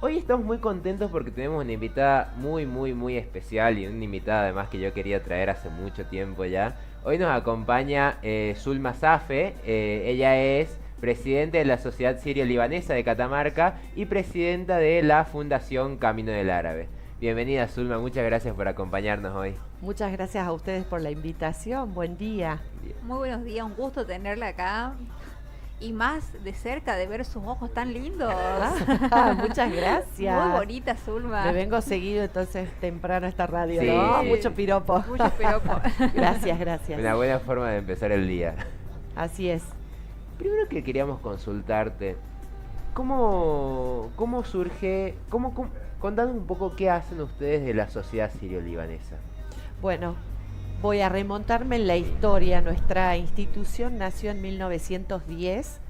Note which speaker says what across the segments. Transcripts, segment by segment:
Speaker 1: Hoy estamos muy contentos porque tenemos una invitada muy especial y una invitada además que yo quería traer hace mucho tiempo ya. Hoy nos acompaña Zulma Safe, ella es presidente de la Sociedad Sirio-Libanesa de Catamarca y presidenta de la Fundación Camino del Árabe. Bienvenida Zulma, muchas gracias por acompañarnos hoy.
Speaker 2: Muchas gracias a ustedes por la invitación. Buen día.
Speaker 1: Bien.
Speaker 3: Muy buenos días, un gusto tenerla acá y más de cerca de ver sus ojos tan lindos.
Speaker 2: Muchas
Speaker 3: Muy
Speaker 2: gracias.
Speaker 3: bonita,
Speaker 2: Me
Speaker 3: Zulma.
Speaker 2: vengo seguido entonces temprano a esta radio,
Speaker 1: Sí,
Speaker 2: ¿no?
Speaker 1: sí.
Speaker 2: Mucho piropo.
Speaker 3: Mucho piropo.
Speaker 2: Gracias, gracias.
Speaker 1: Una buena forma de empezar el día.
Speaker 2: Así es.
Speaker 1: Primero que queríamos consultarte, ¿cómo surge, contanos un poco qué hacen ustedes de la sociedad sirio-libanesa?
Speaker 2: Bueno, voy a remontarme en la historia. Nuestra institución nació en 1910,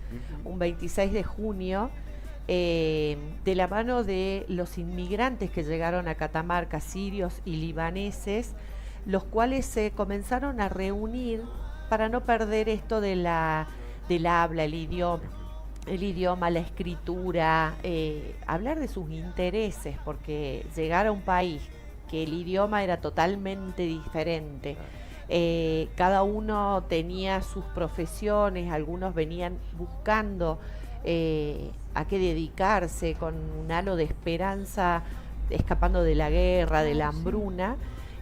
Speaker 1: Ujú.
Speaker 2: un 26 de junio, de la mano de los inmigrantes que llegaron a Catamarca, sirios y libaneses, los cuales se comenzaron a reunir para no perder esto del habla, el idioma, la escritura, hablar de sus intereses, porque llegar a un país que el idioma era totalmente diferente.
Speaker 1: Claro.
Speaker 2: Cada uno tenía sus profesiones, algunos venían buscando a qué dedicarse, con un halo de esperanza, escapando de la guerra, de la
Speaker 3: Sí.
Speaker 2: hambruna,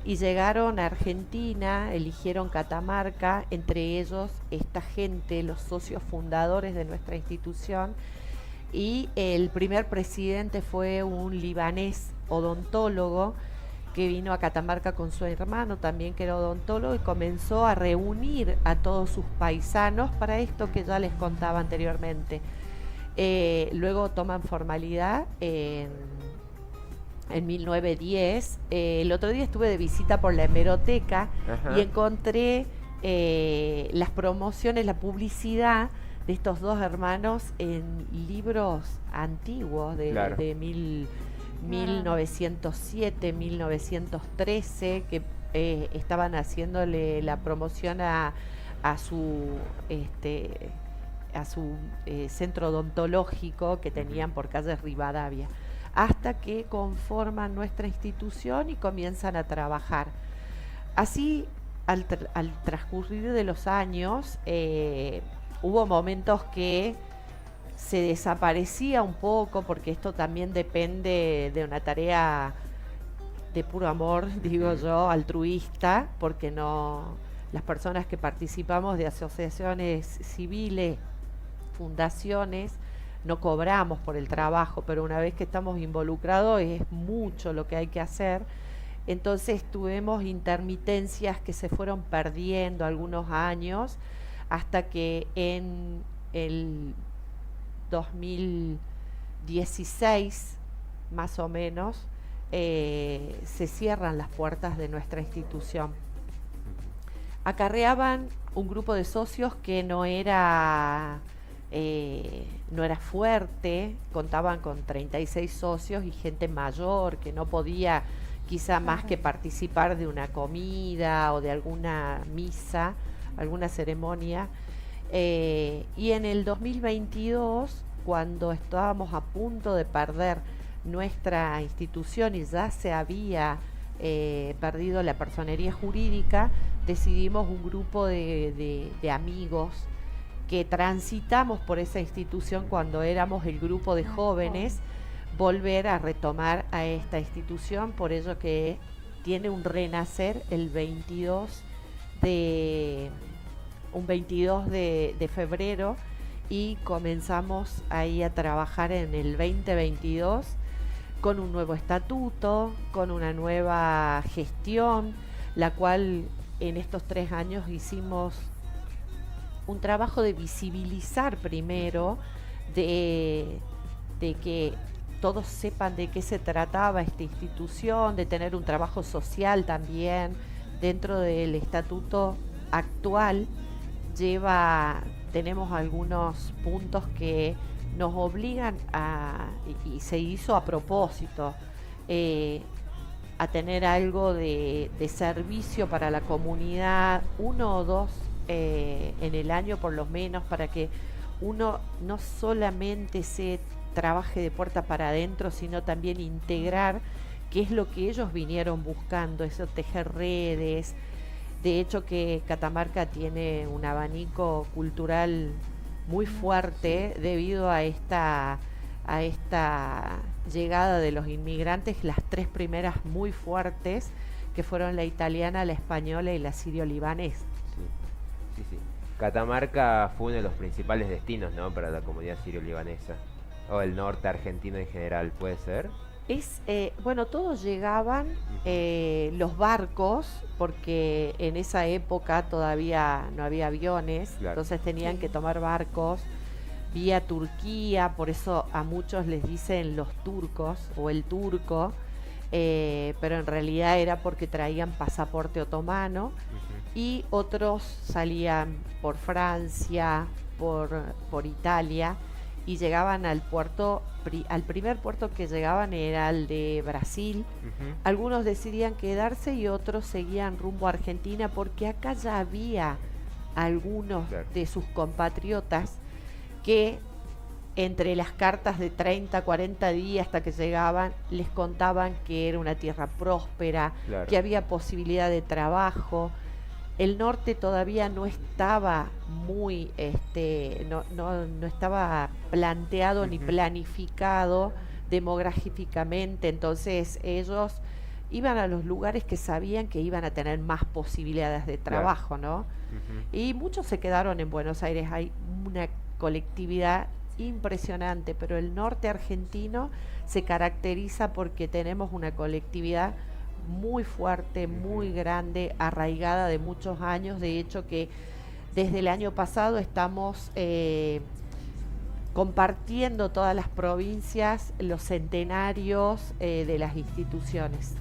Speaker 2: y llegaron a Argentina, eligieron Catamarca, entre ellos esta gente, los socios fundadores de nuestra institución, y el primer presidente fue un libanés odontólogo que vino a Catamarca con su hermano también que era odontólogo y comenzó a reunir a todos sus paisanos para esto que ya les contaba anteriormente. Luego toman formalidad en 1910. El otro día estuve de visita por la hemeroteca y
Speaker 1: Ajá.
Speaker 2: encontré las promociones, la publicidad de estos dos hermanos en libros antiguos
Speaker 1: Claro.
Speaker 2: de
Speaker 3: Ah,
Speaker 2: 1907, 1913, que estaban haciéndole la promoción a su este, a su centro odontológico que
Speaker 1: Ujú.
Speaker 2: tenían por calle Rivadavia, hasta que conforman nuestra institución y comienzan a trabajar. Así, al transcurrir de los años, hubo momentos que se desaparecía un poco, porque esto también depende de una tarea de puro amor, digo
Speaker 1: Ujú.
Speaker 2: yo, altruista, porque no las personas que participamos de asociaciones civiles, fundaciones, no cobramos por el trabajo, pero una vez que estamos involucrados es mucho lo que hay que hacer. Entonces tuvimos intermitencias que se fueron perdiendo algunos años hasta que en el 2016, más o menos, se cierran las puertas de nuestra institución. Acarreaban un grupo de socios que no era fuerte, contaban con 36 socios y gente mayor que no podía quizá más que
Speaker 3: claro.
Speaker 2: participar de una comida o de alguna misa, alguna ceremonia. Y en el 2022, cuando estábamos a punto de perder nuestra institución y ya se había perdido la personería jurídica, decidimos un grupo de amigos que transitamos por esa institución cuando éramos el grupo de
Speaker 3: Más joven.
Speaker 2: jóvenes, volver a retomar a esta institución, por ello que tiene un renacer el 22 de, un 22 de febrero, y comenzamos ahí a trabajar en el 2022 con un nuevo estatuto, con una nueva gestión, la cual en estos 3 años hicimos un trabajo de visibilizar primero, de, de que todos sepan de qué se trataba esta institución, de tener un trabajo social también dentro del estatuto actual. Lleva, tenemos algunos puntos que nos obligan y se hizo a propósito, eh, a tener algo de servicio para la comunidad, uno o dos en el año por lo menos, para que uno no solamente se trabaje de puerta para adentro, sino también integrar qué es lo que ellos vinieron buscando, eso tejer redes. De hecho que Catamarca tiene un abanico cultural muy fuerte debido a esta llegada de los inmigrantes, las tres primeras muy fuertes, que fueron la italiana, la española y la sirio-libanesa.
Speaker 1: Sí, sí, sí. Catamarca fue uno de los principales destinos, ¿no? Para la comunidad sirio-libanesa. O el norte argentino en general, ¿puede ser?
Speaker 2: Bueno, todos llegaban, los barcos, porque en esa época todavía no había aviones,
Speaker 1: Claro.
Speaker 2: entonces tenían
Speaker 3: Sí.
Speaker 2: que tomar barcos vía Turquía, por eso a muchos les dicen los turcos o el turco, pero en realidad era porque traían pasaporte otomano,
Speaker 1: Ujú.
Speaker 2: y otros salían por Francia, por Italia, y llegaban al puerto, al primer puerto que llegaban era el de Brasil.
Speaker 1: Ujú.
Speaker 2: Algunos decidían quedarse y otros seguían rumbo a Argentina, porque acá ya había algunos
Speaker 1: Claro.
Speaker 2: de sus compatriotas que entre las cartas de 30, 40 días hasta que llegaban, les contaban que era una tierra próspera,
Speaker 1: Claro.
Speaker 2: que había posibilidad de trabajo. El norte todavía no estaba muy, no estaba planteado ni
Speaker 1: Ujú.
Speaker 2: planificado demográficamente, entonces ellos iban a los lugares que sabían que iban a tener más posibilidades de
Speaker 1: Claro.
Speaker 2: trabajo, ¿no?
Speaker 1: Ujú.
Speaker 2: Y muchos se quedaron en Buenos Aires, hay una colectividad impresionante, pero el norte argentino se caracteriza porque tenemos una colectividad muy fuerte, muy
Speaker 1: Ujú.
Speaker 2: grande, arraigada de muchos años. De hecho que desde el año pasado estamos compartiendo todas las provincias los centenarios de las instituciones.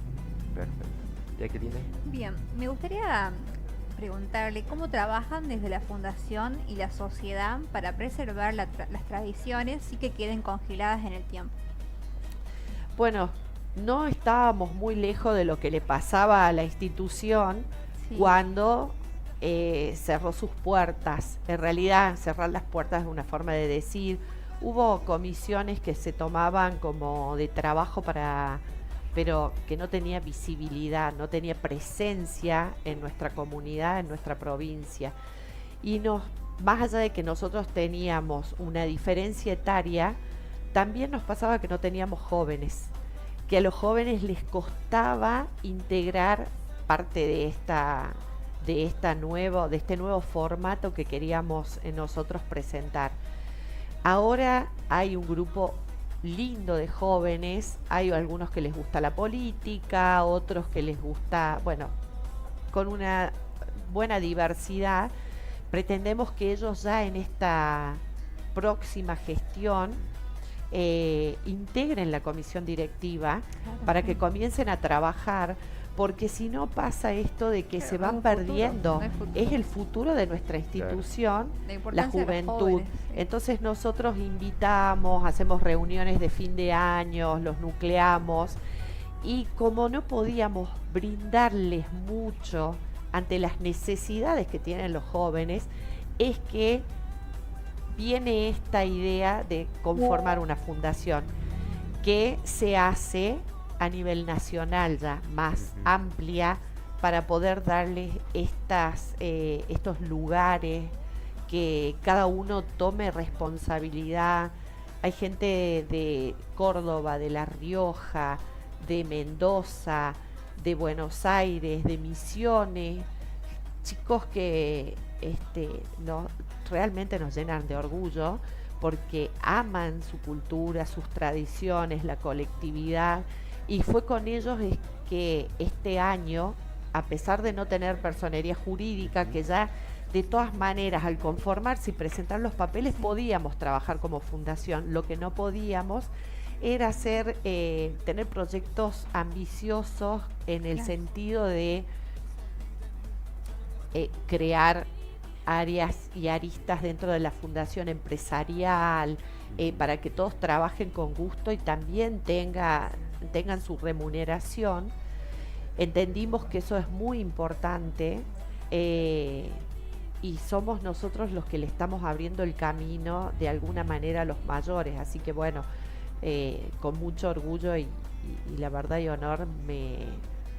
Speaker 1: Perfecto. Jacqueline.
Speaker 3: Bien, me gustaría preguntarle cómo trabajan desde la fundación y la sociedad para preservar las tradiciones y que queden congeladas en el tiempo.
Speaker 2: Bueno, no estábamos muy lejos de lo que le pasaba a la institución
Speaker 3: Sí.
Speaker 2: cuando cerró sus puertas. En realidad, cerrar las puertas es una forma de decir. Hubo comisiones que se tomaban como de trabajo pero que no tenía visibilidad, no tenía presencia en nuestra comunidad, en nuestra provincia. Y más allá de que nosotros teníamos una diferencia etaria, también nos pasaba que no teníamos jóvenes, que a los jóvenes les costaba integrar parte de este nuevo formato que queríamos nosotros presentar. Ahora hay un grupo lindo de jóvenes, hay algunos que les gusta la política, otros que les gusta, bueno, con una buena diversidad. Pretendemos que ellos ya en esta próxima gestión integren la comisión directiva para que comiencen a trabajar, porque si no pasa esto de que
Speaker 3: Claro,
Speaker 2: se
Speaker 3: no hay
Speaker 2: van
Speaker 3: un futuro,
Speaker 2: perdiendo,
Speaker 3: no hay futuro.
Speaker 2: es el futuro de nuestra institución,
Speaker 3: La
Speaker 2: la
Speaker 3: importancia de los
Speaker 2: juventud.
Speaker 3: jóvenes, sí.
Speaker 2: Entonces nosotros invitamos, hacemos reuniones de fin de año, los nucleamos, y como no podíamos brindarles mucho ante las necesidades que tienen los jóvenes, es que viene esta idea de conformar una fundación que se hace a nivel nacional ya, más
Speaker 1: Ujú.
Speaker 2: amplia, para poder darles estos lugares, que cada uno tome responsabilidad. Hay gente de Córdoba, de La Rioja, de Mendoza, de Buenos Aires, de Misiones, chicos que realmente nos llenan de orgullo porque aman su cultura, sus tradiciones, la colectividad, y fue con ellos que este año, a pesar de no tener personería jurídica, que ya de todas maneras al conformarse y presentar los papeles podíamos trabajar como fundación, lo que no podíamos era tener proyectos ambiciosos en el
Speaker 3: Claro.
Speaker 2: sentido de crear áreas y aristas dentro de la fundación empresarial, para que todos trabajen con gusto y también tengan su remuneración. Entendimos que eso es muy importante, y somos nosotros los que le estamos abriendo el camino de alguna manera a los mayores. Así que bueno, con mucho orgullo y la verdad y honor me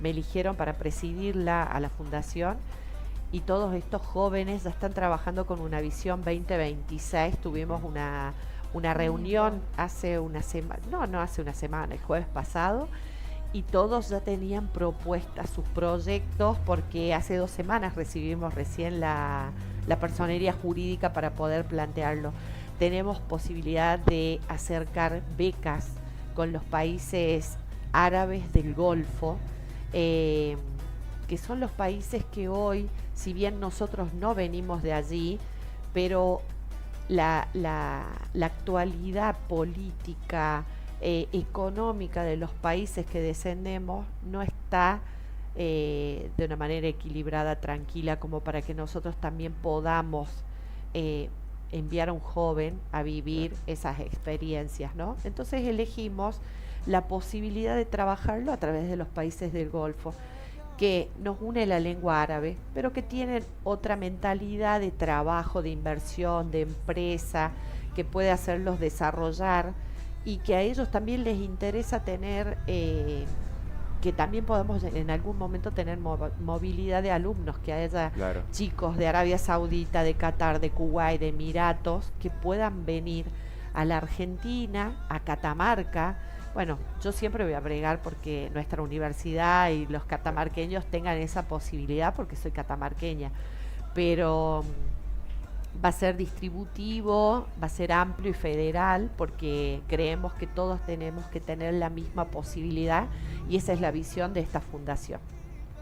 Speaker 2: eligieron para presidirla a la fundación. Y todos estos jóvenes ya están trabajando con una visión 2026. Tuvimos una reunión hace una semana, no hace una semana, el jueves pasado, y todos ya tenían propuestas, sus proyectos, porque hace 2 semanas recibimos recién la personería jurídica para poder plantearlo. Tenemos posibilidad de acercar becas con los países árabes del Golfo, que son los países que hoy, si bien nosotros no venimos de allí, pero la actualidad política, económica de los países que descendemos no está de una manera equilibrada, tranquila, como para que nosotros también podamos enviar a un joven a vivir esas experiencias, ¿no? Entonces elegimos la posibilidad de trabajarlo a través de los países del Golfo, que nos une la lengua árabe, pero que tienen otra mentalidad de trabajo, de inversión, de empresa, que puede hacerlos desarrollar, y que a ellos también les interesa tener, que también podamos en algún momento tener movilidad de alumnos, que haya chicos de Arabia Saudita, de Qatar, de Kuwait, de Emiratos, que puedan venir a la Argentina, a Catamarca. Bueno, yo siempre voy a bregar porque nuestra universidad y los catamarqueños tengan esa posibilidad, porque soy catamarqueña, pero va a ser distributivo, va a ser amplio y federal, porque creemos que todos tenemos que tener la misma posibilidad, y esa es la visión de esta fundación.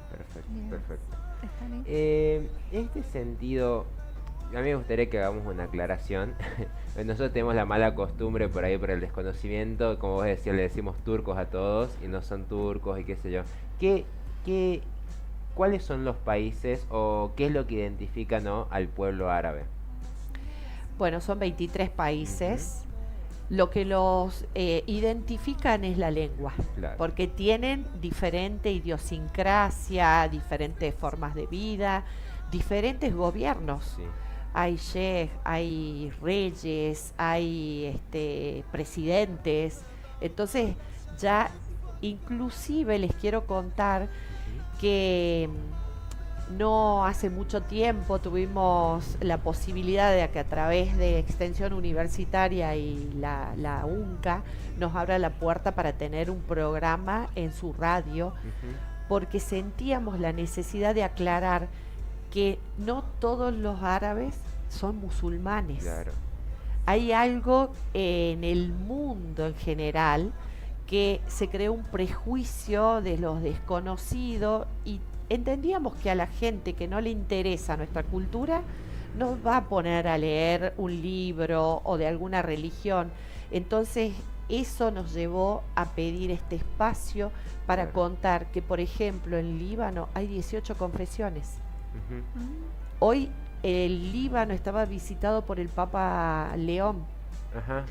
Speaker 1: Perfecto,
Speaker 3: Bien.
Speaker 1: perfecto.
Speaker 3: Está bien.
Speaker 1: En este sentido, a mí me gustaría que hagamos una aclaración. Nosotros tenemos la mala costumbre por ahí, por el desconocimiento, como vos decías, le decimos turcos a todos y no son turcos y qué sé yo. ¿Cuáles son los países o qué es lo que identifica, ¿no?, al pueblo árabe?
Speaker 2: Bueno, son 23 países. Lo que los identifican es la lengua,
Speaker 1: Claro.
Speaker 2: porque tienen diferente idiosincrasia, diferentes formas de vida, diferentes gobiernos.
Speaker 1: Sí.
Speaker 2: Hay sheikh, hay reyes, hay presidentes. Entonces, ya inclusive les quiero contar que no hace mucho tiempo tuvimos la posibilidad de que a través de Extensión Universitaria y la UNCA nos abra la puerta para tener un programa en su radio,
Speaker 1: Ujú.
Speaker 2: porque sentíamos la necesidad de aclarar que no todos los árabes son musulmanes.
Speaker 1: Claro.
Speaker 2: Hay algo en el mundo en general que se creó un prejuicio de los desconocidos, y entendíamos que a la gente que no le interesa nuestra cultura no va a poner a leer un libro o de alguna religión. Entonces eso nos llevó a pedir este espacio para
Speaker 1: Claro.
Speaker 2: contar que, por ejemplo, en Líbano hay 18 confesiones.
Speaker 1: Ujú.
Speaker 2: Hoy el Líbano estaba visitado por el Papa León,
Speaker 1: Ajá.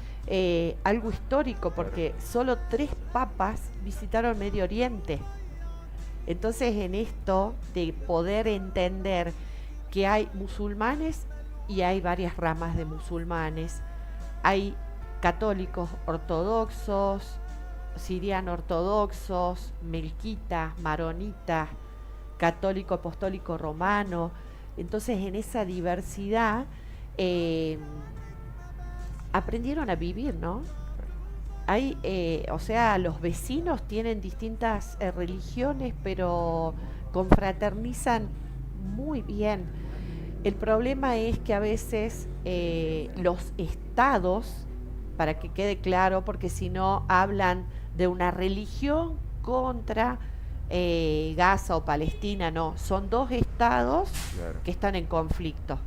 Speaker 2: algo histórico, porque solo 3 papas visitaron Medio Oriente. Entonces, en esto de poder entender que hay musulmanes y hay varias ramas de musulmanes, hay católicos ortodoxos, siriano ortodoxos, melquitas, maronitas, católico apostólico romano. Entonces, en esa diversidad aprendieron a vivir, ¿no? Hay, o sea, los vecinos tienen distintas religiones, pero confraternizan muy bien. El problema es que a veces los estados, para que quede claro, porque si no hablan de una religión contra Gaza o Palestina, no, son 2 estados
Speaker 1: Claro.
Speaker 2: que están en conflicto.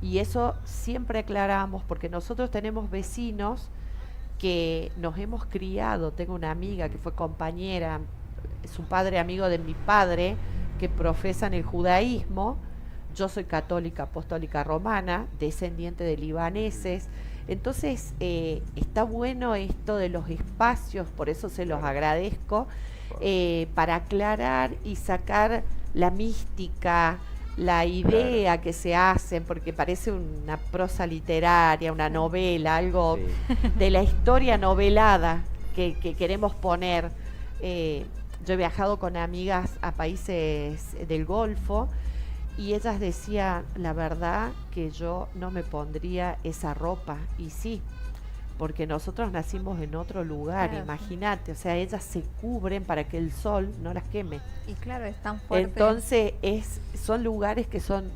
Speaker 2: Y eso siempre aclaramos, porque nosotros tenemos vecinos que nos hemos criado. Tengo una amiga que fue compañera, su padre amigo de mi padre, que profesan el judaísmo. Yo soy católica apostólica romana, descendiente de libaneses. Entonces está bueno esto de los espacios, por eso se los agradezco, para aclarar y sacar la mística, la idea que se hacen, porque parece una prosa literaria, una novela, algo
Speaker 1: Sí.
Speaker 2: de la historia novelada que queremos poner. Yo he viajado con amigas a países del Golfo y ellas decían, la verdad que yo no me pondría esa ropa. Y sí, porque nosotros nacimos en otro lugar,
Speaker 3: Claro, sí.
Speaker 2: imagínate, o sea, ellas se cubren para que el sol no las queme.
Speaker 3: Y claro, es tan fuerte.
Speaker 2: Entonces son lugares que son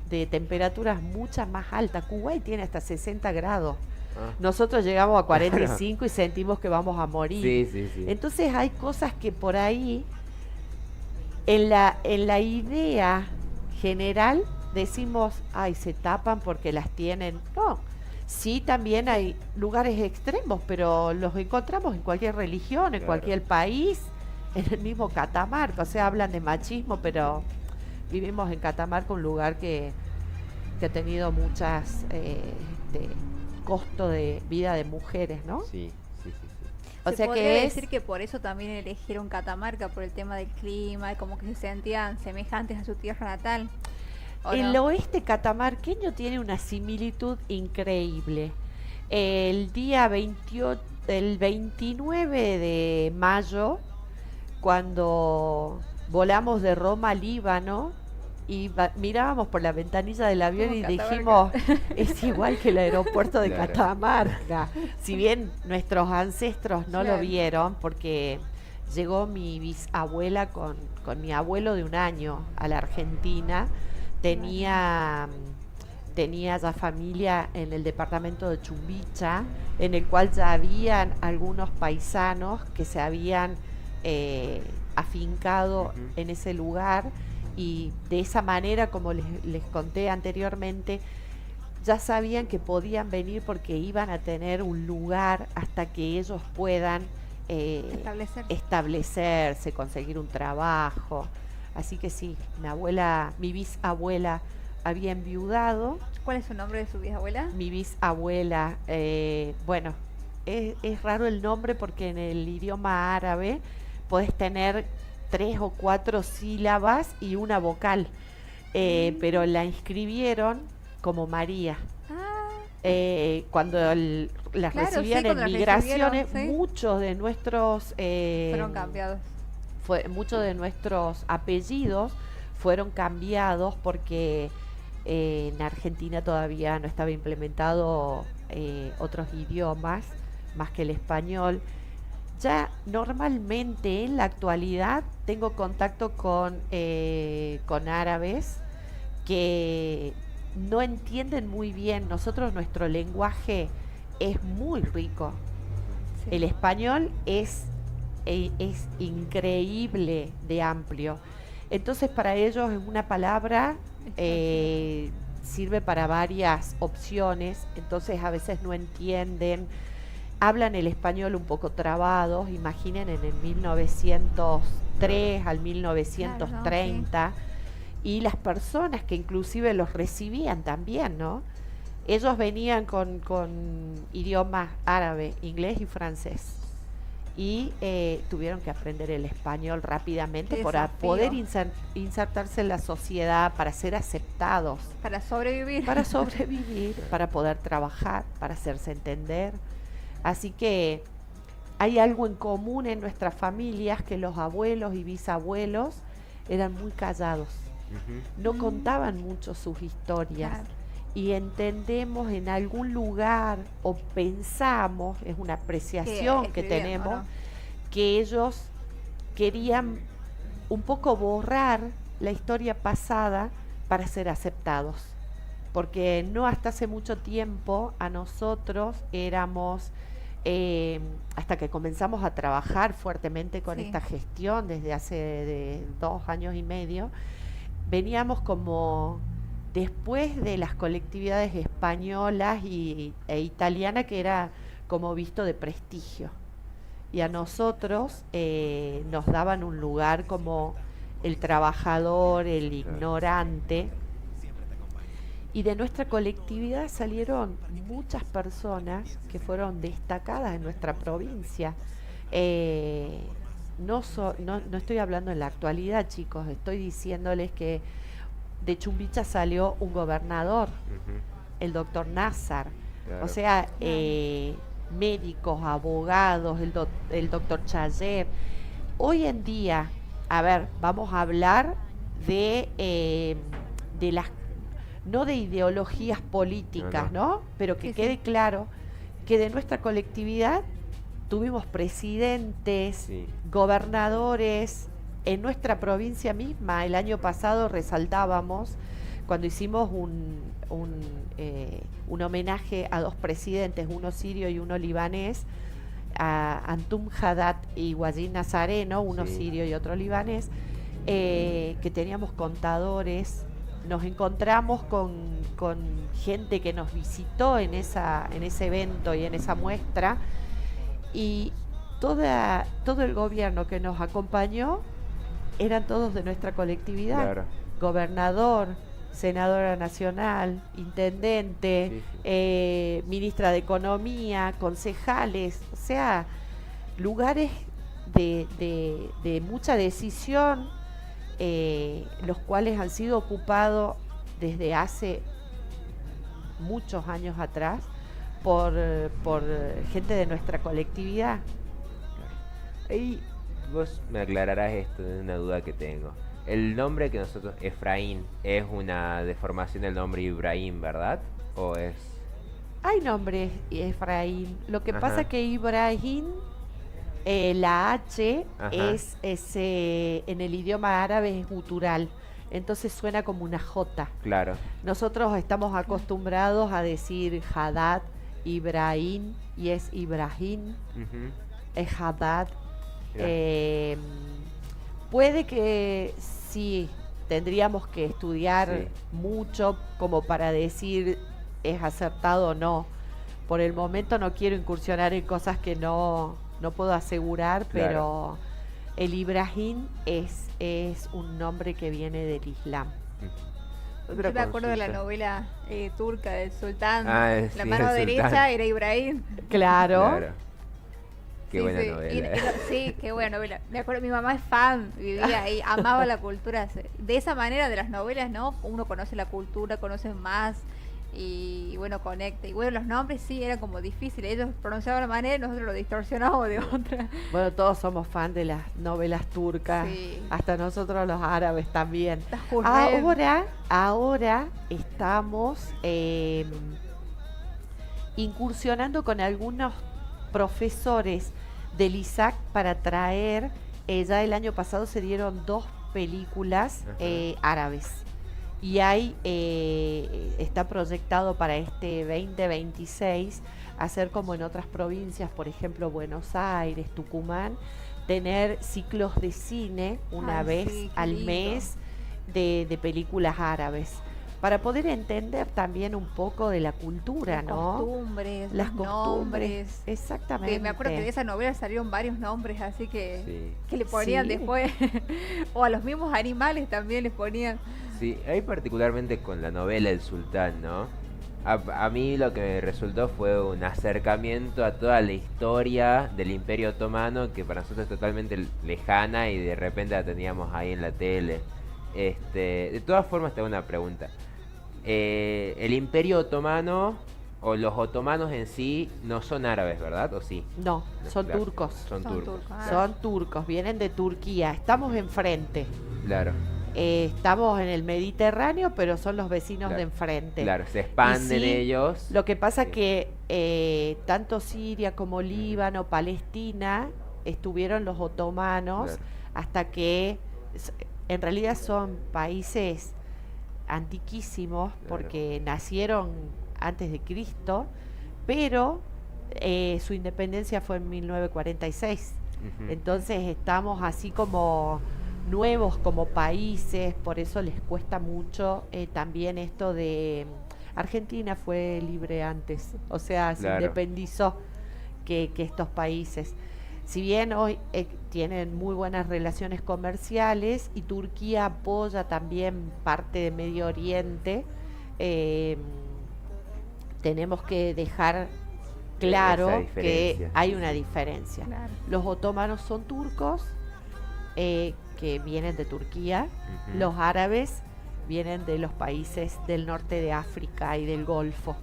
Speaker 2: de temperaturas muchas más altas. Kuwait tiene hasta 60 grados.
Speaker 1: Ah,
Speaker 2: Nosotros llegamos a
Speaker 1: claro.
Speaker 2: 45 y sentimos que vamos a morir.
Speaker 1: Sí, sí, sí.
Speaker 2: Entonces hay cosas que por ahí, en la idea general, decimos, ay, se tapan porque las tienen. No, sí también hay lugares extremos, pero los encontramos en cualquier religión, en
Speaker 1: Claro.
Speaker 2: cualquier país, en el mismo Catamarca. O sea, hablan de machismo, pero vivimos en Catamarca, un lugar que ha tenido muchas costo de vida de mujeres, ¿no?
Speaker 1: Sí, sí, sí, sí.
Speaker 2: O
Speaker 3: Se
Speaker 2: sea
Speaker 3: podría
Speaker 2: que es
Speaker 3: decir que por eso también eligieron Catamarca, por el tema del clima, y como que se sentían semejantes a su tierra natal. ¿O
Speaker 2: el
Speaker 3: no?
Speaker 2: oeste catamarqueño tiene una similitud increíble. El día 28, el 29 de mayo, cuando volamos de Roma a Líbano y mirábamos por la ventanilla del avión
Speaker 3: Como
Speaker 2: y
Speaker 3: Catamarca.
Speaker 2: dijimos, es igual que el aeropuerto de
Speaker 1: Claro.
Speaker 2: Catamarca. Si bien nuestros ancestros no lo
Speaker 3: Claro.
Speaker 2: vieron, porque llegó mi bisabuela con mi abuelo de 1 año a la Argentina, tenía ya familia en el departamento de Chumbicha, en el cual ya habían algunos paisanos que se habían afincado
Speaker 1: Ujú.
Speaker 2: en ese lugar, y de esa manera, como les conté anteriormente, ya sabían que podían venir porque iban a tener un lugar hasta que ellos puedan
Speaker 3: Establecer.
Speaker 2: establecerse, conseguir un trabajo. Así que sí, mi bisabuela había enviudado.
Speaker 3: ¿Cuál es su nombre de su bisabuela?
Speaker 2: Mi bisabuela, bueno, es raro el nombre porque en el idioma árabe podés tener 3 o 4 sílabas y una vocal, pero la inscribieron como María.
Speaker 3: Ah,
Speaker 2: Cuando las
Speaker 3: Claro, sí,
Speaker 2: recibían
Speaker 3: cuando
Speaker 2: en
Speaker 3: las
Speaker 2: migraciones,
Speaker 3: recibieron, sí.
Speaker 2: muchos de nuestros
Speaker 3: fueron cambiados.
Speaker 2: muchos de nuestros apellidos fueron cambiados porque en Argentina todavía no estaba implementado otros idiomas más que el español. Ya normalmente en la actualidad tengo contacto con árabes que no entienden muy bien. Nuestro lenguaje es muy rico.
Speaker 3: Sí.
Speaker 2: El español es increíble de amplio. Entonces para ellos una palabra sirve para varias opciones, entonces a veces no entienden, hablan el español un poco trabados. Imaginen en el 1903 al 1930, y las personas que inclusive los recibían también, ¿no? Ellos venían con idiomas árabe, inglés y francés, y tuvieron que aprender el español rápidamente
Speaker 3: Qué
Speaker 2: para
Speaker 3: desafío.
Speaker 2: poder insertarse en la sociedad, para ser aceptados,
Speaker 3: Para sobrevivir.
Speaker 2: para sobrevivir, para poder trabajar, para hacerse entender. Así que hay algo en común en nuestras familias, que los abuelos y bisabuelos eran muy callados,
Speaker 1: Ujú.
Speaker 2: no
Speaker 3: Mm.
Speaker 2: contaban mucho sus historias.
Speaker 3: Claro.
Speaker 2: Y entendemos en algún lugar, o pensamos, es una apreciación que
Speaker 3: escribían, ¿o
Speaker 2: tenemos,
Speaker 3: no?
Speaker 2: que ellos querían un poco borrar la historia pasada para ser aceptados. Porque no hasta hace mucho tiempo a nosotros éramos, hasta que comenzamos a trabajar fuertemente con
Speaker 3: Sí.
Speaker 2: esta gestión desde hace 2 años y medio, veníamos como después de las colectividades españolas e italianas, que era como visto de prestigio. Y a nosotros nos daban un lugar como el trabajador, el ignorante. Y de nuestra colectividad salieron muchas personas que fueron destacadas en nuestra provincia. No estoy hablando en la actualidad, chicos, estoy diciéndoles que de Chumbicha salió un gobernador,
Speaker 1: Ujú,
Speaker 2: el doctor Nazar.
Speaker 1: claro.
Speaker 2: O sea, médicos, abogados, el doctor Chayer. Hoy en día, a ver, vamos a hablar de las, no de ideologías políticas,
Speaker 1: No, no.
Speaker 2: ¿no? Pero que
Speaker 3: Sí,
Speaker 2: quede
Speaker 3: sí.
Speaker 2: claro que de nuestra colectividad tuvimos presidentes,
Speaker 1: Sí.
Speaker 2: gobernadores, en nuestra provincia misma. El año pasado resaltábamos cuando hicimos un homenaje a dos presidentes, uno sirio y uno libanés, a Antum Haddad y Guayín Nazareno, uno
Speaker 1: Sí.
Speaker 2: sirio y otro libanés, que teníamos contadores. Nos encontramos con gente que nos visitó en ese evento y en esa muestra, y todo el gobierno que nos acompañó eran todos de nuestra colectividad.
Speaker 1: Claro.
Speaker 2: Gobernador, senadora nacional, intendente,
Speaker 1: Sí, sí.
Speaker 2: ministra de Economía, concejales, o sea, lugares de mucha decisión, los cuales han sido ocupados desde hace muchos años atrás por gente de nuestra colectividad.
Speaker 1: Ahí vos me aclararás esto de una duda que tengo. El nombre que nosotros, Efraín, es una deformación del nombre Ibrahim, ¿verdad? ¿O es...?
Speaker 2: Hay nombres, Efraín. Lo que
Speaker 1: Ajá.
Speaker 2: pasa que Ibrahim, la H
Speaker 1: Ajá.
Speaker 2: en el idioma árabe es gutural, entonces suena como una J.
Speaker 1: Claro.
Speaker 2: Nosotros estamos acostumbrados a decir Haddad, Ibrahim, y es Ibrahim,
Speaker 1: Ujú.
Speaker 2: es Haddad.
Speaker 1: Mirá.
Speaker 2: Puede que sí, tendríamos que estudiar
Speaker 1: Sí.
Speaker 2: mucho como para decir es acertado o no. Por el momento no quiero incursionar en cosas que no puedo asegurar,
Speaker 1: Claro.
Speaker 2: pero el Ibrahim es un nombre que viene del Islam.
Speaker 1: Ujú.
Speaker 3: Yo
Speaker 1: Otra
Speaker 3: me acuerdo de la
Speaker 1: consulta.
Speaker 3: novela turca del sultán.
Speaker 1: Ah,
Speaker 3: La
Speaker 1: sí,
Speaker 3: mano
Speaker 1: el
Speaker 3: derecha
Speaker 1: sultán.
Speaker 3: era Ibrahim.
Speaker 2: Claro.
Speaker 1: Qué
Speaker 3: Sí,
Speaker 1: buena
Speaker 3: sí.
Speaker 1: novela.
Speaker 3: Sí, qué buena novela. Me acuerdo, mi mamá es fan, vivía ahí, amaba la cultura. De esa manera de las novelas, ¿no? Uno conoce la cultura, conoce más y bueno, conecta. Y bueno, los nombres sí eran como difíciles. Ellos pronunciaban de una manera y nosotros lo distorsionábamos de otra.
Speaker 2: Bueno, todos somos fan de las novelas turcas,
Speaker 3: Sí.
Speaker 2: hasta nosotros los árabes también.
Speaker 3: Las Hurrem.
Speaker 2: Ahora estamos incursionando con algunos profesores del ISAC para traer, ya el año pasado se dieron 2 películas
Speaker 1: Ajá.
Speaker 2: árabes, y está proyectado para este 2026 hacer como en otras provincias, por ejemplo Buenos Aires, Tucumán, tener ciclos de cine una
Speaker 3: Ay,
Speaker 2: vez
Speaker 3: sí, qué
Speaker 2: al
Speaker 3: lindo.
Speaker 2: mes de películas árabes, para poder entender también un poco de la cultura,
Speaker 3: Las
Speaker 2: ¿no?
Speaker 3: costumbres,
Speaker 2: Las
Speaker 3: los
Speaker 2: costumbres,
Speaker 3: nombres.
Speaker 2: exactamente.
Speaker 3: Me acuerdo que de esa novela salieron varios nombres, así que
Speaker 1: Sí.
Speaker 3: le ponían
Speaker 2: Sí.
Speaker 3: después. O a los mismos animales también les ponían.
Speaker 1: Sí, ahí particularmente con la novela El Sultán, ¿no? A mí lo que me resultó fue un acercamiento a toda la historia del Imperio Otomano que para nosotros es totalmente lejana y de repente la teníamos ahí en la tele. De todas formas, te hago una pregunta. El Imperio Otomano o los otomanos en sí no son árabes, ¿verdad? ¿O sí?
Speaker 2: No, son
Speaker 1: Claro,
Speaker 2: turcos.
Speaker 1: Son
Speaker 3: Son
Speaker 1: turcos.
Speaker 3: turcos, ah.
Speaker 1: Claro.
Speaker 2: Son turcos, vienen de Turquía. Estamos enfrente.
Speaker 1: Claro,
Speaker 2: Estamos en el Mediterráneo, pero son los vecinos
Speaker 1: Claro,
Speaker 2: de enfrente.
Speaker 1: claro, se expanden
Speaker 2: Y sí,
Speaker 1: ellos.
Speaker 2: Lo que pasa
Speaker 1: Sí.
Speaker 2: que tanto Siria como Líbano, Palestina, estuvieron los otomanos,
Speaker 1: Claro.
Speaker 2: hasta que en realidad son países antiquísimos,
Speaker 1: Claro.
Speaker 2: porque nacieron antes de Cristo, pero su independencia fue en 1946.
Speaker 1: Ujú.
Speaker 2: Entonces estamos así como nuevos como países, por eso les cuesta mucho también esto de... Argentina fue libre antes, o sea, se
Speaker 1: Claro.
Speaker 2: independizó que estos países. Si bien hoy tienen muy buenas relaciones comerciales y Turquía apoya también parte de Medio Oriente, tenemos que dejar claro
Speaker 1: Esa
Speaker 2: que
Speaker 1: diferencia.
Speaker 2: hay una diferencia.
Speaker 3: Claro.
Speaker 2: Los otomanos son turcos, que vienen de Turquía.
Speaker 1: Ujú.
Speaker 2: Los árabes vienen de los países del norte de África y del Golfo.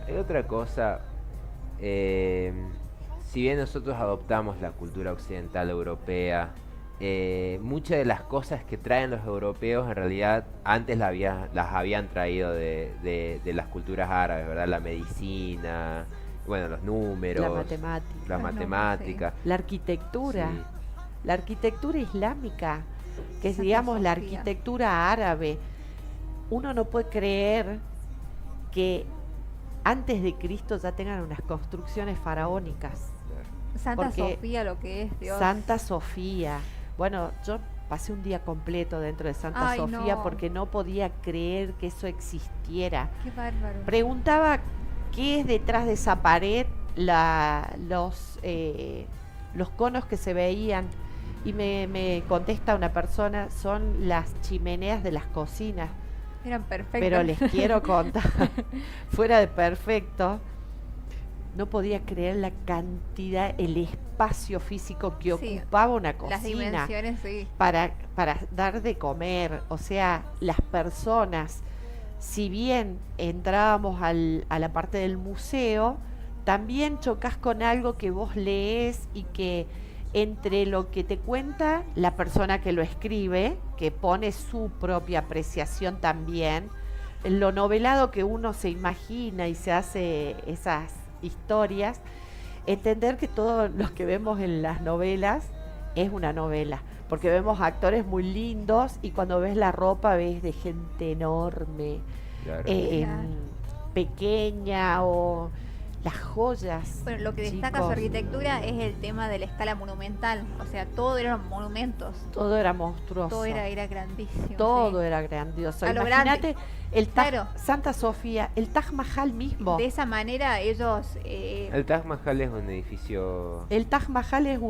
Speaker 1: Hay otra cosa, eh, si bien nosotros adoptamos la cultura occidental europea, muchas de las cosas que traen los europeos en realidad antes las habían traído de las culturas árabes, ¿verdad? La medicina, bueno, los números,
Speaker 2: La matemática,
Speaker 1: la
Speaker 3: Los números,
Speaker 1: matemática.
Speaker 2: la arquitectura,
Speaker 1: Sí,
Speaker 2: la arquitectura islámica, que es,
Speaker 3: Santa
Speaker 2: digamos, la
Speaker 3: Sofía.
Speaker 2: arquitectura árabe. Uno no puede creer que antes de Cristo ya tengan unas construcciones faraónicas.
Speaker 1: claro.
Speaker 3: Santa
Speaker 2: Porque
Speaker 3: Sofía, lo que es, Dios.
Speaker 2: Santa Sofía. Bueno, yo pasé un día completo dentro de Santa
Speaker 3: Ay,
Speaker 2: Sofía
Speaker 3: no.
Speaker 2: porque no podía creer que eso existiera.
Speaker 3: Qué bárbaro.
Speaker 2: Preguntaba qué es detrás de esa pared, los conos que se veían, y me contesta una persona, son las chimeneas de las cocinas.
Speaker 3: Eran perfectos.
Speaker 2: Pero les quiero contar, fuera de perfecto, no podía creer la cantidad, el espacio físico que
Speaker 3: Sí,
Speaker 2: ocupaba una
Speaker 3: Las
Speaker 2: cocina
Speaker 3: dimensiones, sí.
Speaker 2: para dar de comer. O sea, las personas, si bien entrábamos a la parte del museo, también chocas con algo que vos lees y que entre lo que te cuenta la persona que lo escribe, que pone su propia apreciación también, lo novelado que uno se imagina y se hace esas historias, entender que todo lo que vemos en las novelas es una novela, porque vemos actores muy lindos y cuando ves la ropa ves de gente enorme,
Speaker 1: Claro.
Speaker 3: Claro.
Speaker 2: pequeña, o las joyas.
Speaker 3: Bueno, lo que destaca su
Speaker 2: chicos,
Speaker 3: arquitectura es el tema de la escala monumental. O sea, todo eran monumentos.
Speaker 2: todo era monstruoso.
Speaker 3: Todo era grandísimo.
Speaker 2: Todo
Speaker 3: sí.
Speaker 2: era grandioso.
Speaker 3: A lo
Speaker 2: Imagínate el Taj,
Speaker 3: Claro.
Speaker 2: Santa Sofía, el Taj Mahal mismo.
Speaker 3: De esa manera ellos...
Speaker 1: El Taj Mahal es un edificio...
Speaker 2: El Taj Mahal es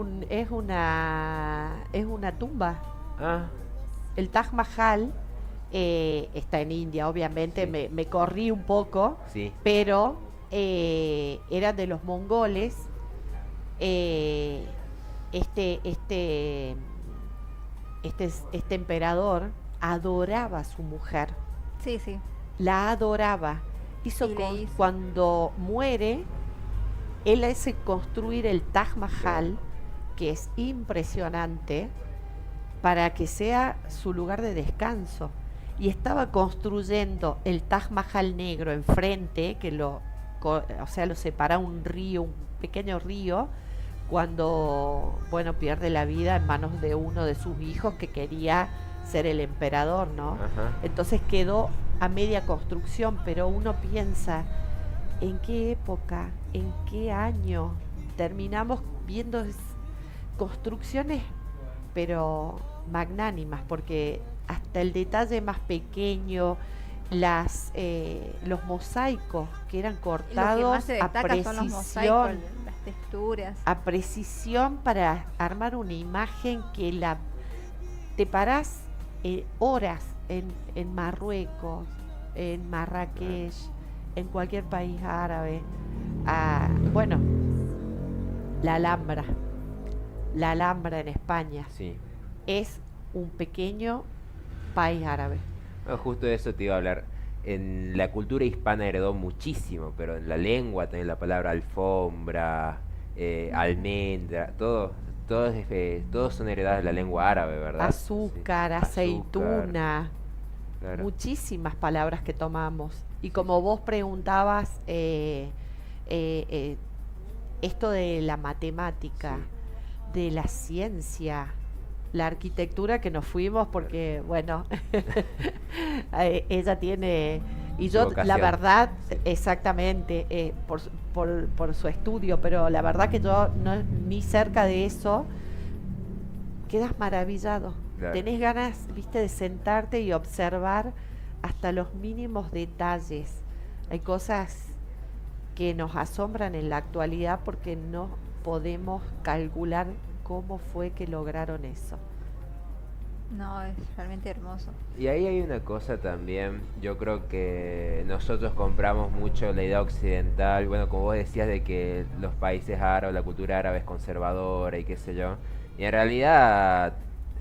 Speaker 2: una tumba.
Speaker 1: Ah,
Speaker 2: El Taj Mahal está en India, obviamente.
Speaker 1: Sí.
Speaker 2: Me corrí un poco,
Speaker 1: sí.
Speaker 2: pero era de los mongoles. eh, este, este, este emperador adoraba a su mujer,
Speaker 3: Sí, sí.
Speaker 2: la adoraba.
Speaker 3: Y le hizo.
Speaker 2: Cuando muere, él hace construir el Taj Mahal, que es impresionante, para que sea su lugar de descanso. Y estaba construyendo el Taj Mahal negro enfrente, que o sea, lo separa un río, un pequeño río, cuando, bueno, pierde la vida en manos de uno de sus hijos que quería ser el emperador, ¿no?
Speaker 1: Ajá.
Speaker 2: Entonces quedó a media construcción, pero uno piensa, ¿en qué época, en qué año terminamos viendo construcciones, pero magnánimas? Porque hasta el detalle más pequeño, los mosaicos que eran
Speaker 3: Lo que
Speaker 2: cortados
Speaker 3: más se
Speaker 2: a
Speaker 3: destaca son los mosaicos, las texturas.
Speaker 2: a precisión para armar una imagen que te parás horas en Marruecos, en Marrakech, en cualquier país árabe. Bueno, la Alhambra, la Alhambra en España
Speaker 1: Sí.
Speaker 2: es un pequeño país árabe.
Speaker 1: No, justo de eso te iba a hablar. En la cultura hispana heredó muchísimo, pero en la lengua también la palabra alfombra, almendra, todos son heredados de la lengua árabe, ¿verdad?
Speaker 2: Azúcar,
Speaker 1: Sí.
Speaker 2: aceituna,
Speaker 1: Claro.
Speaker 2: muchísimas palabras que tomamos. Y como vos preguntabas, esto de la matemática, de la ciencia, la arquitectura, que nos fuimos porque, bueno, ella tiene... Y
Speaker 1: Su
Speaker 2: yo, la
Speaker 1: vocación.
Speaker 2: verdad,
Speaker 1: Sí.
Speaker 2: exactamente, por su estudio, pero la verdad que yo no, ni cerca de eso, quedas maravillado.
Speaker 1: Claro.
Speaker 2: Tenés ganas, viste, de sentarte y observar hasta los mínimos detalles. Hay cosas que nos asombran en la actualidad porque no podemos calcular cómo fue que lograron eso.
Speaker 3: No, es realmente hermoso.
Speaker 1: Y ahí hay una cosa también, yo creo que nosotros compramos mucho la idea occidental, bueno, como vos decías de que los países árabes, la cultura árabe es conservadora y qué sé yo, y en realidad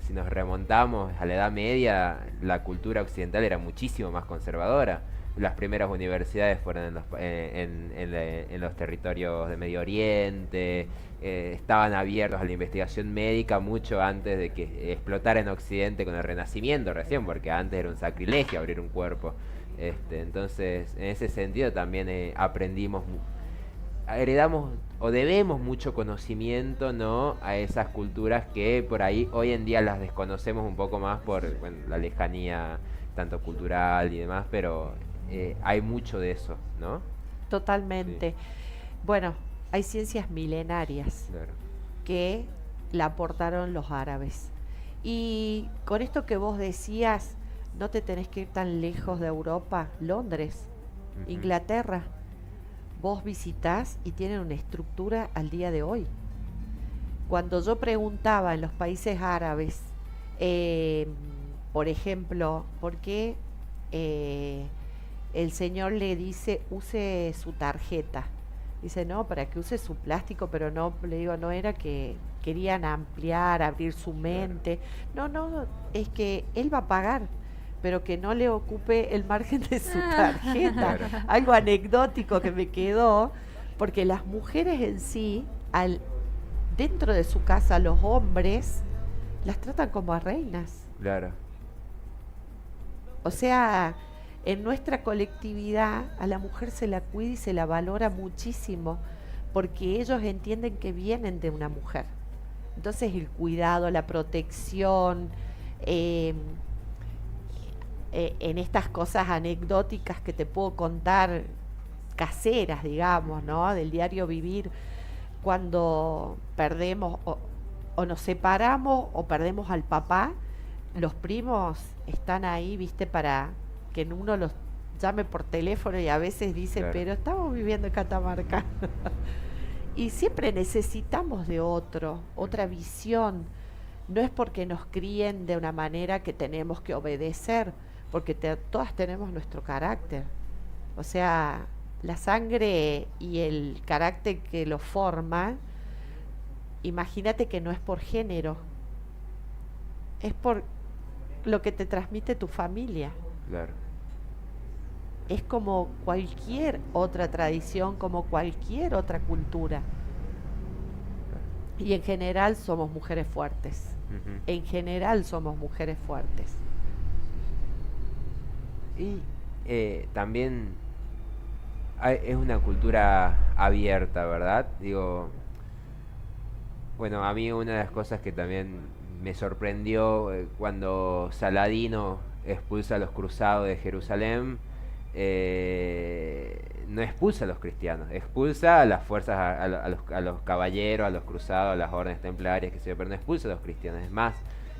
Speaker 1: si nos remontamos a la Edad Media, la cultura occidental era muchísimo más conservadora. Las primeras universidades fueron en los territorios de Medio Oriente, estaban abiertos a la investigación médica mucho antes de que explotara en Occidente con el Renacimiento recién, porque antes era un sacrilegio abrir un cuerpo. Entonces, en ese sentido también heredamos o debemos mucho conocimiento, ¿no?, a esas culturas que por ahí hoy en día las desconocemos un poco más por, bueno, la lejanía tanto cultural y demás, pero hay mucho de eso, ¿no?
Speaker 2: Totalmente.
Speaker 1: Sí,
Speaker 2: Bueno, hay ciencias milenarias
Speaker 1: claro.
Speaker 2: que la aportaron los árabes. Y con esto que vos decías, no te tenés que ir tan lejos de Europa, Londres,
Speaker 1: Ujú.
Speaker 2: Inglaterra. Vos visitás y tienen una estructura al día de hoy. Cuando yo preguntaba en los países árabes, eh, por ejemplo, ¿por qué el señor le dice use su tarjeta? Dice, no, para que use su plástico, pero no, le digo, no era que querían ampliar, abrir su
Speaker 1: Claro.
Speaker 2: mente. No, no, es que él va a pagar, pero que no le ocupe el margen de su tarjeta.
Speaker 1: Claro.
Speaker 2: Algo anecdótico que me quedó, porque las mujeres en sí, dentro de su casa, los hombres las tratan como a reinas.
Speaker 1: Claro.
Speaker 2: O sea, en nuestra colectividad a la mujer se la cuida y se la valora muchísimo, porque ellos entienden que vienen de una mujer. Entonces el cuidado, la protección, eh, en estas cosas anecdóticas que te puedo contar, caseras, digamos, ¿no? Del diario vivir, cuando perdemos o nos separamos o perdemos al papá, los primos están ahí, viste, para que uno los llame por teléfono y a veces dicen,
Speaker 1: Claro.
Speaker 2: pero estamos viviendo en Catamarca. Y siempre necesitamos de otra visión. No es porque nos críen de una manera que tenemos que obedecer, porque todas tenemos nuestro carácter. O sea, la sangre y el carácter que lo forma, imagínate que no es por género, es por lo que te transmite tu familia.
Speaker 1: Claro.
Speaker 2: Es como cualquier otra tradición, como cualquier otra cultura. Y en general somos mujeres fuertes.
Speaker 1: Ujú.
Speaker 2: En general somos mujeres fuertes.
Speaker 1: Y también es una cultura abierta, ¿verdad? Digo, bueno, a mí una de las cosas que también me sorprendió cuando Saladino expulsa a los cruzados de Jerusalén, no expulsa a los cristianos, expulsa a las fuerzas, a los caballeros, a los cruzados, a las órdenes templarias, que sé yo, pero no expulsa a los cristianos. Es más,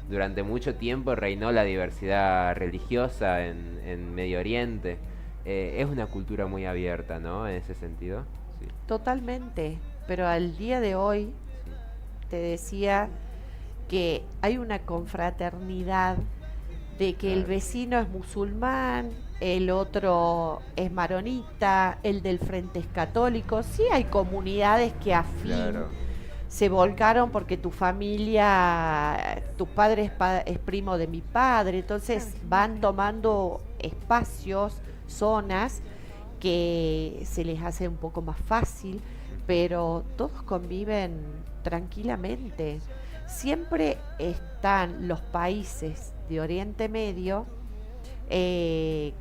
Speaker 1: durante mucho tiempo reinó la diversidad religiosa en Medio Oriente. Es una cultura muy abierta, ¿no? En ese sentido. Sí,
Speaker 2: Totalmente. Pero al día de hoy
Speaker 1: sí,
Speaker 2: te decía que hay una confraternidad de que el
Speaker 1: claro,
Speaker 2: vecino es musulmán, el otro es maronita, el del frente es católico. Sí hay comunidades que a fin
Speaker 1: claro,
Speaker 2: se volcaron porque tu familia, tu padre es primo de mi padre, entonces
Speaker 3: Claro, sí,
Speaker 2: van
Speaker 3: sí.
Speaker 2: tomando espacios, zonas que se les hace un poco más fácil, pero todos conviven tranquilamente. Siempre están los países de Oriente Medio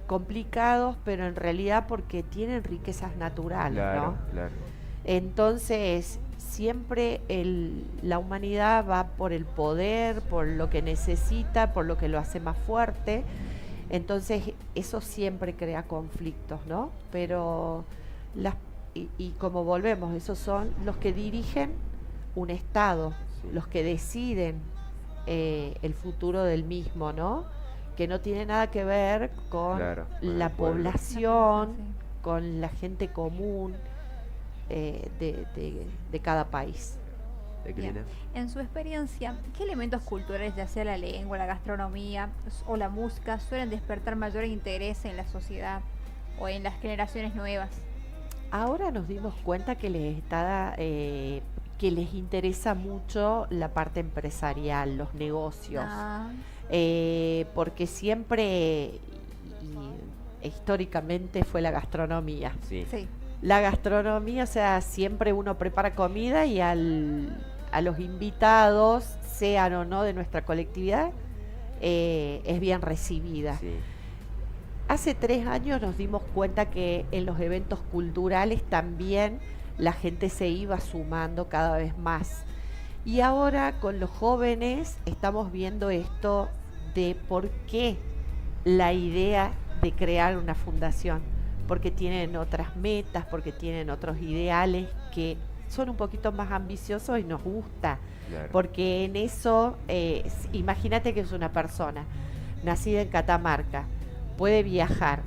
Speaker 2: complicados, pero en realidad porque tienen riquezas naturales,
Speaker 1: claro,
Speaker 2: ¿no?
Speaker 1: claro.
Speaker 2: Entonces, siempre la humanidad va por el poder, por lo que necesita, por lo que lo hace más fuerte. Entonces, eso siempre crea conflictos, ¿no? Pero, y como volvemos, esos son los que dirigen un Estado,
Speaker 1: Sí.
Speaker 2: los que deciden el futuro del mismo, ¿no? Que no tiene nada que ver con
Speaker 1: Claro, con
Speaker 2: la
Speaker 1: el pueblo.
Speaker 2: población,
Speaker 3: Sí.
Speaker 2: con la gente común de cada país.
Speaker 1: Jacqueline.
Speaker 3: En su experiencia, ¿qué elementos culturales, ya sea la lengua, la gastronomía o la música, suelen despertar mayor interés en la sociedad o en las generaciones nuevas?
Speaker 2: Ahora nos dimos cuenta que les está que les interesa mucho la parte empresarial, los negocios,
Speaker 3: Ah,
Speaker 2: porque siempre históricamente fue la gastronomía.
Speaker 1: Sí,
Speaker 3: sí.
Speaker 2: La gastronomía, o sea, siempre uno prepara comida y a los invitados, sean o no de nuestra colectividad, es bien recibida.
Speaker 1: sí,
Speaker 2: Hace 3 años nos dimos cuenta que en los eventos culturales también la gente se iba sumando cada vez más. Y ahora con los jóvenes estamos viendo esto de por qué la idea de crear una fundación, porque tienen otras metas, porque tienen otros ideales que son un poquito más ambiciosos y nos gusta,
Speaker 1: claro.
Speaker 2: porque en eso, imagínate que es una persona nacida en Catamarca, puede viajar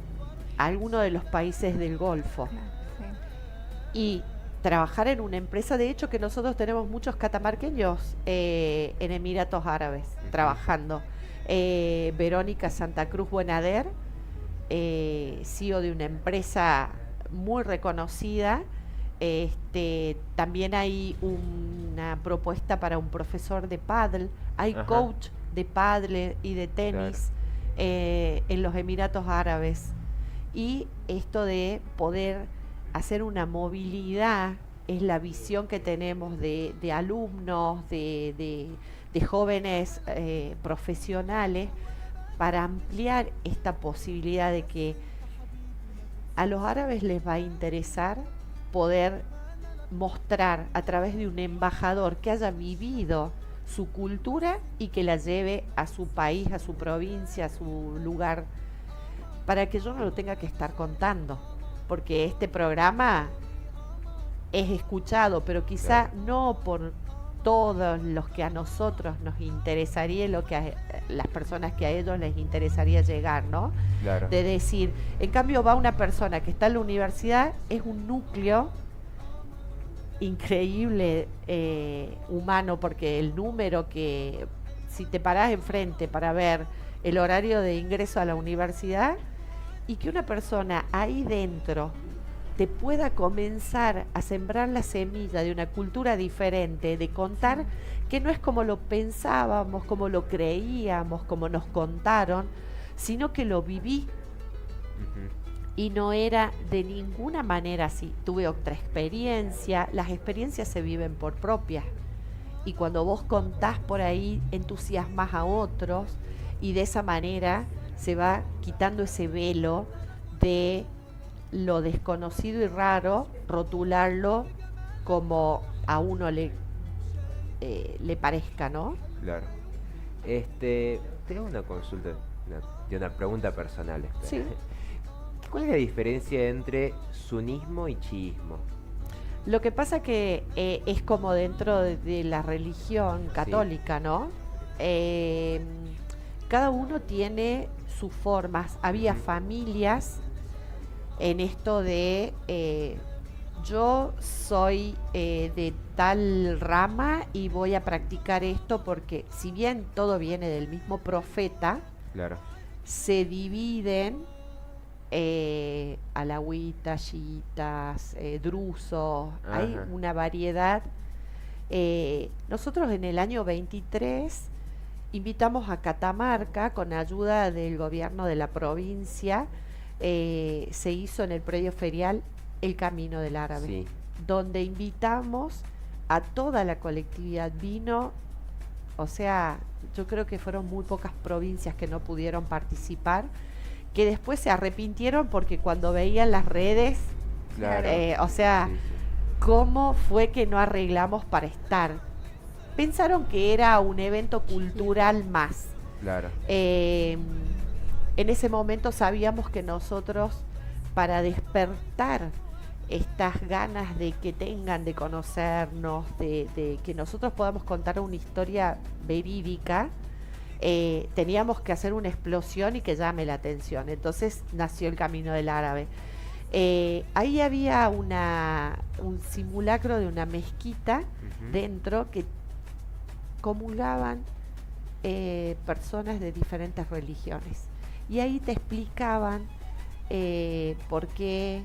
Speaker 2: a alguno de los países del Golfo
Speaker 3: Claro, sí.
Speaker 2: y trabajar en una empresa. De hecho, que nosotros tenemos muchos catamarqueños en Emiratos Árabes
Speaker 1: Ujú.
Speaker 2: trabajando. Verónica Santa Cruz Buenader, CEO de una empresa muy reconocida. También hay una propuesta para un profesor de pádel, hay
Speaker 1: Ajá.
Speaker 2: coach de pádel y de tenis en los Emiratos Árabes. Y esto de poder hacer una movilidad es la visión que tenemos de alumnos, de jóvenes profesionales, para ampliar esta posibilidad de que a los árabes les va a interesar poder mostrar a través de un embajador que haya vivido su cultura y que la lleve a su país, a su provincia, a su lugar, para que yo no lo tenga que estar contando, porque este programa es escuchado, pero quizá
Speaker 1: Claro.
Speaker 2: no por todos los que a nosotros nos interesaría, lo que a las personas que a ellos les interesaría llegar, ¿no?
Speaker 1: Claro.
Speaker 2: De decir, en cambio va una persona que está en la universidad, es un núcleo increíble humano, porque el número que, si te parás enfrente para ver el horario de ingreso a la universidad, y que una persona ahí dentro te pueda comenzar a sembrar la semilla de una cultura diferente, de contar que no es como lo pensábamos, como lo creíamos, como nos contaron, sino que lo viví
Speaker 1: Ujú.
Speaker 2: y no era de ninguna manera así. Tuve otra experiencia, las experiencias se viven por propias. Y cuando vos contás por ahí, entusiasmas a otros y de esa manera se va quitando ese velo de lo desconocido y raro, rotularlo como a uno le parezca, ¿no?
Speaker 1: Claro. Tengo una consulta, de una pregunta personal.
Speaker 2: Sí.
Speaker 1: ¿Cuál es la diferencia entre sunismo y chiismo?
Speaker 2: Lo que pasa que es como dentro de la religión católica, ¿no? Cada uno tiene sus formas. Había
Speaker 1: Ujú.
Speaker 2: familias en esto de yo soy de tal rama y voy a practicar esto, porque si bien todo viene del mismo profeta,
Speaker 1: Claro.
Speaker 2: se dividen alauitas, chiitas, drusos, hay
Speaker 1: Ajá.
Speaker 2: una variedad. Nosotros en el año 23 invitamos a Catamarca, con ayuda del gobierno de la provincia, se hizo en el predio ferial el Camino del Árabe,
Speaker 1: Sí.
Speaker 2: donde invitamos a toda la colectividad. Vino, o sea, yo creo que fueron muy pocas provincias que no pudieron participar, que después se arrepintieron porque cuando veían las redes,
Speaker 1: Claro.
Speaker 2: o sea,
Speaker 1: Sí, sí.
Speaker 2: ¿cómo fue que no arreglamos para estar? Pensaron que era un evento cultural más.
Speaker 1: Claro.
Speaker 2: En ese momento sabíamos que nosotros, para despertar estas ganas de que tengan de conocernos, de que nosotros podamos contar una historia verídica, teníamos que hacer una explosión y que llame la atención. Entonces nació el Camino del Árabe. Ahí había un simulacro de una mezquita
Speaker 1: Ujú.
Speaker 2: dentro, que comulgaban personas de diferentes religiones. Y ahí te explicaban por qué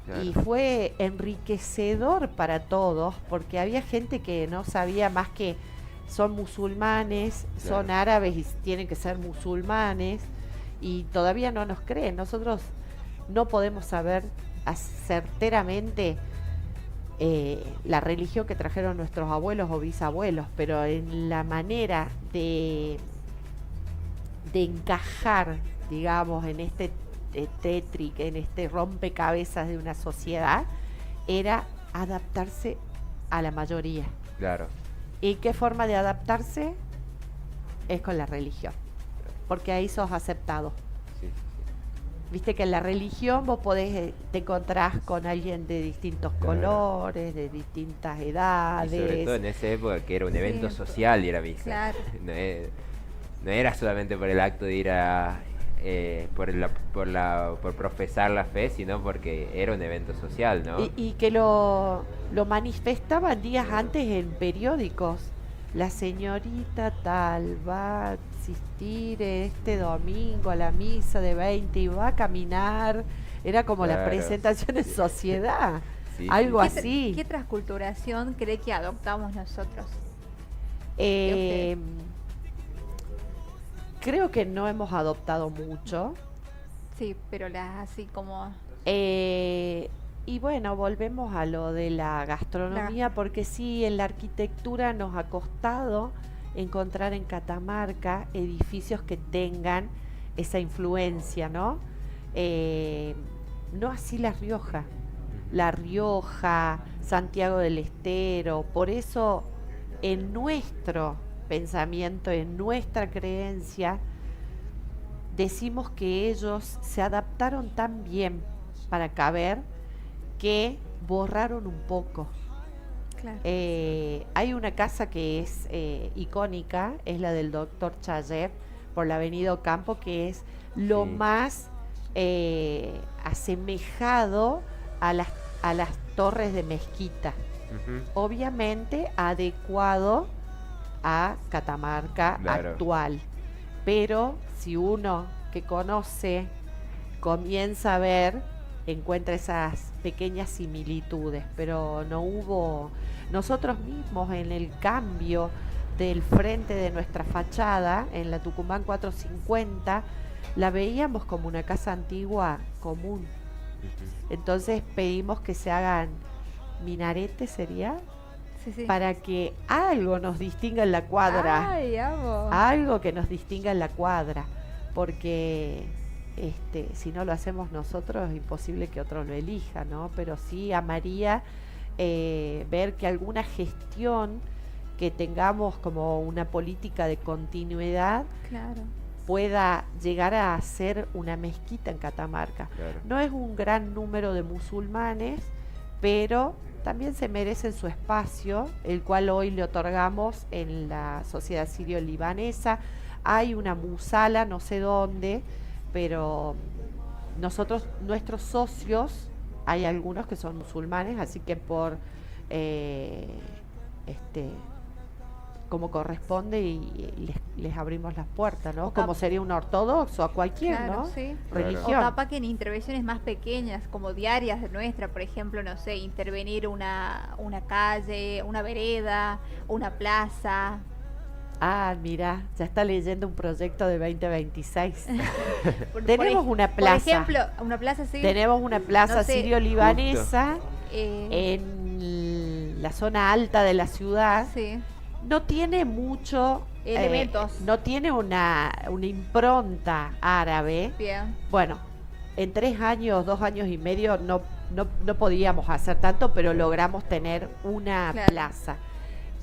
Speaker 1: Claro.
Speaker 2: Y fue enriquecedor para todos, porque había gente que no sabía más que son musulmanes, son
Speaker 1: Claro.
Speaker 2: árabes y tienen que ser musulmanes, y todavía no nos creen. Nosotros no podemos saber certeramente la religión que trajeron nuestros abuelos o bisabuelos, pero en la manera de encajar, digamos, en este tétrica, en este rompecabezas de una sociedad, era adaptarse a la mayoría.
Speaker 1: Claro.
Speaker 2: ¿Y qué forma de adaptarse? Es con la religión, porque ahí sos aceptado.
Speaker 1: Sí, sí,
Speaker 2: Viste que en la religión vos podés, te encontrás con alguien de distintos
Speaker 1: Claro.
Speaker 2: colores, de distintas
Speaker 1: sí.
Speaker 2: edades.
Speaker 1: Y sobre todo en esa época que era un evento
Speaker 3: Sí,
Speaker 1: social ir a misa.
Speaker 3: claro.
Speaker 1: No era solamente por el acto de ir a por profesar la fe, sino porque era un evento social, ¿no?
Speaker 2: Y que lo manifestaban días antes en periódicos. La señorita tal va a asistir este domingo a la misa de 20 y va a caminar. Era como la
Speaker 1: Claro.
Speaker 2: presentación en sociedad.
Speaker 1: Sí,
Speaker 2: Algo
Speaker 1: sí,
Speaker 3: ¿Qué,
Speaker 2: así.
Speaker 3: ¿Qué transculturación cree que adoptamos nosotros?
Speaker 2: Eh, Creo que no hemos adoptado mucho.
Speaker 3: Sí, pero las así como...
Speaker 2: Y bueno, volvemos a lo de la gastronomía, porque sí, en la arquitectura nos ha costado encontrar en Catamarca edificios que tengan esa influencia, ¿no? No así La Rioja. La Rioja, Santiago del Estero, por eso en nuestro pensamiento, en nuestra creencia, decimos que ellos se adaptaron tan bien para caber que borraron un poco.
Speaker 3: Claro.
Speaker 2: Hay una casa que es icónica, es la del doctor Chayer, por la avenida Ocampo, que es lo
Speaker 1: Sí.
Speaker 2: más asemejado a las torres de mezquita.
Speaker 1: Ujú.
Speaker 2: Obviamente adecuado a Catamarca
Speaker 1: Claro.
Speaker 2: actual. Pero si uno que conoce comienza a ver, encuentra esas pequeñas similitudes, pero no hubo, nosotros mismos en el cambio del frente de nuestra fachada, en la Tucumán 450, la veíamos como una casa antigua común.
Speaker 1: Ujú.
Speaker 2: Entonces pedimos que se hagan minaretes, sería,
Speaker 3: Sí, sí.
Speaker 2: para que algo nos distinga en la cuadra.
Speaker 3: Ay, amo.
Speaker 2: Algo que nos distinga en la cuadra, porque si no lo hacemos nosotros es imposible que otro lo elija, ¿no? Pero sí amaría ver que alguna gestión que tengamos como una política de continuidad
Speaker 3: Claro.
Speaker 2: pueda llegar a ser una mezquita en Catamarca.
Speaker 1: Claro.
Speaker 2: No es un gran número de musulmanes, pero también se merecen su espacio, el cual hoy le otorgamos en la sociedad sirio-libanesa. Hay una musala, no sé dónde, pero nosotros, nuestros socios, hay algunos que son musulmanes, así que por como corresponde y les abrimos las puertas, ¿no?
Speaker 3: O
Speaker 2: Como
Speaker 3: cap-
Speaker 2: sería un ortodoxo a cualquier,
Speaker 3: Claro,
Speaker 2: ¿no?
Speaker 3: sí.
Speaker 1: Claro.
Speaker 3: O
Speaker 2: Religión.
Speaker 3: capaz que en intervenciones más pequeñas, como diarias de nuestra, por ejemplo, no sé, intervenir una calle, una vereda, una plaza.
Speaker 2: Ah, mira, ya está leyendo un proyecto de 2026.
Speaker 3: Por
Speaker 2: Tenemos una plaza.
Speaker 3: Por ejemplo, una plaza, sí.
Speaker 2: Tenemos una plaza
Speaker 3: No sé,
Speaker 2: sirio-libanesa
Speaker 3: Eh,
Speaker 2: en la zona alta de la ciudad.
Speaker 3: sí.
Speaker 2: No tiene mucho
Speaker 3: Elementos.
Speaker 2: no tiene una impronta árabe.
Speaker 3: Bien.
Speaker 2: Bueno, en 3 años, 2 años y medio no podíamos hacer tanto, pero logramos tener una
Speaker 3: Claro.
Speaker 2: plaza.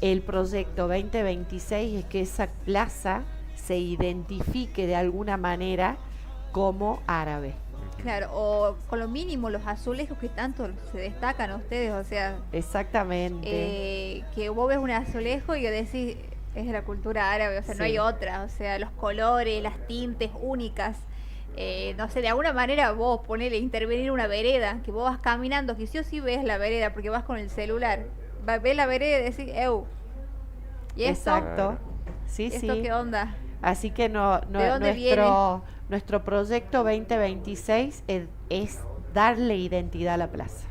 Speaker 2: El proyecto 2026 es que esa plaza se identifique de alguna manera como árabe.
Speaker 3: Claro, o con lo mínimo los azulejos que tanto se destacan a ustedes, o sea,
Speaker 2: Exactamente.
Speaker 3: que vos ves un azulejo y decís, es de la cultura árabe, o sea, no
Speaker 2: Sí.
Speaker 3: hay otra, o sea, los colores, las tintes únicas, no sé, de alguna manera vos ponele intervenir una vereda, que vos vas caminando, que sí o sí ves la vereda, porque vas con el celular, ves la vereda y decís, ¿y esto?
Speaker 2: Exacto.
Speaker 1: Claro.
Speaker 2: Sí,
Speaker 3: ¿Esto
Speaker 2: sí.
Speaker 3: qué onda?
Speaker 2: Así que
Speaker 3: ¿De dónde viene?
Speaker 2: nuestro proyecto 2026 es darle identidad a la plaza.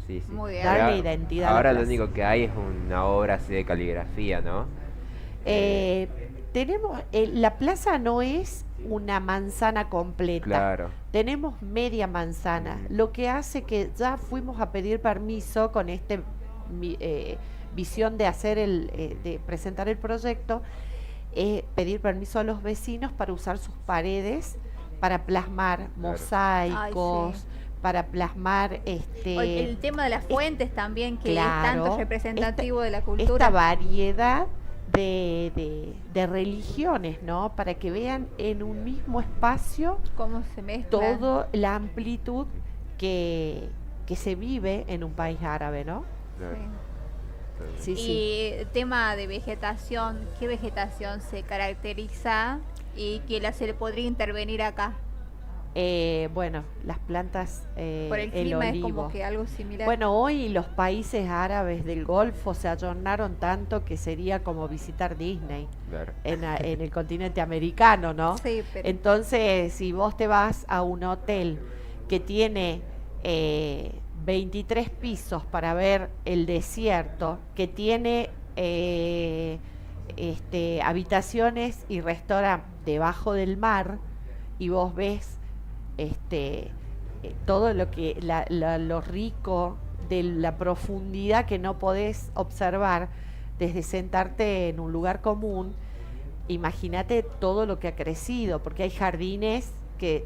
Speaker 1: Sí, sí.
Speaker 3: Muy bien.
Speaker 2: Darle identidad a la
Speaker 1: Ahora lo
Speaker 2: plaza.
Speaker 1: único que hay es una obra así de caligrafía, ¿no?
Speaker 2: Tenemos, la plaza no es una manzana completa.
Speaker 1: Claro.
Speaker 2: Tenemos media manzana,
Speaker 1: Ujú.
Speaker 2: lo que hace que ya fuimos a pedir permiso con visión de hacer de presentar el proyecto, pedir permiso a los vecinos para usar sus paredes para plasmar mosaicos,
Speaker 3: Ay, sí.
Speaker 2: para plasmar
Speaker 3: O el tema de las fuentes también, que es tanto
Speaker 2: claro,
Speaker 3: representativo de la
Speaker 2: esta
Speaker 3: cultura.
Speaker 2: variedad de religiones, ¿no? Para que vean en un mismo espacio
Speaker 3: Cómo se mezcla.
Speaker 2: toda la amplitud que se vive en un país árabe, ¿no?
Speaker 1: Claro.
Speaker 3: Sí.
Speaker 2: Sí, sí.
Speaker 3: Y tema de vegetación, ¿qué vegetación se caracteriza y que se le podría intervenir acá?
Speaker 2: Bueno, las plantas,
Speaker 3: Por el
Speaker 2: el
Speaker 3: clima es
Speaker 2: olivo.
Speaker 3: como que algo similar.
Speaker 2: Bueno, hoy los países árabes del Golfo se ayornaron tanto que sería como visitar Disney
Speaker 1: Claro.
Speaker 2: en el continente americano, ¿no?
Speaker 3: Sí, pero
Speaker 2: Entonces, si vos te vas a un hotel que tiene 23 pisos para ver el desierto, que tiene habitaciones y restaurantes debajo del mar, y vos ves todo lo que lo rico de la profundidad que no podés observar desde sentarte en un lugar común. Imagínate todo lo que ha crecido, porque hay jardines que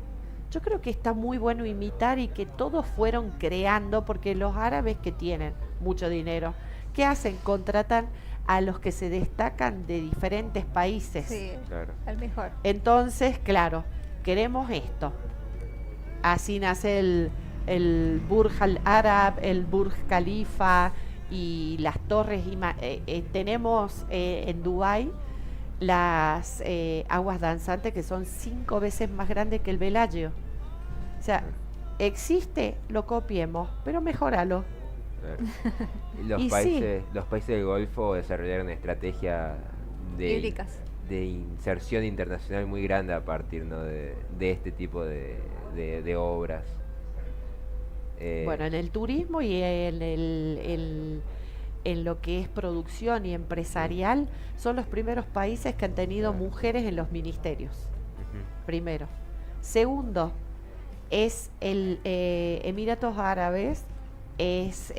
Speaker 2: yo creo que está muy bueno imitar y que todos fueron creando, porque los árabes que tienen mucho dinero, ¿qué hacen? Contratan a los que se destacan de diferentes países.
Speaker 3: sí,
Speaker 1: Claro.
Speaker 3: al mejor.
Speaker 2: Entonces, claro, queremos esto. Así nace el Burj Al Arab, el Burj Khalifa y las torres. Tenemos en Dubái las aguas danzantes que son 5 veces más grandes que el Bellagio. O sea, existe, lo copiemos, pero mejóralo.
Speaker 1: Claro. Y
Speaker 2: Y
Speaker 1: los países del Golfo desarrollaron una estrategia
Speaker 3: Bíblicas.
Speaker 1: de inserción internacional muy grande a partir, ¿no? de este tipo de obras.
Speaker 2: Bueno, en el turismo y en lo que es producción y empresarial, son los primeros países que han tenido
Speaker 1: Claro.
Speaker 2: mujeres en los ministerios.
Speaker 1: Ujú.
Speaker 2: Primero. Segundo, es el Emiratos Árabes, es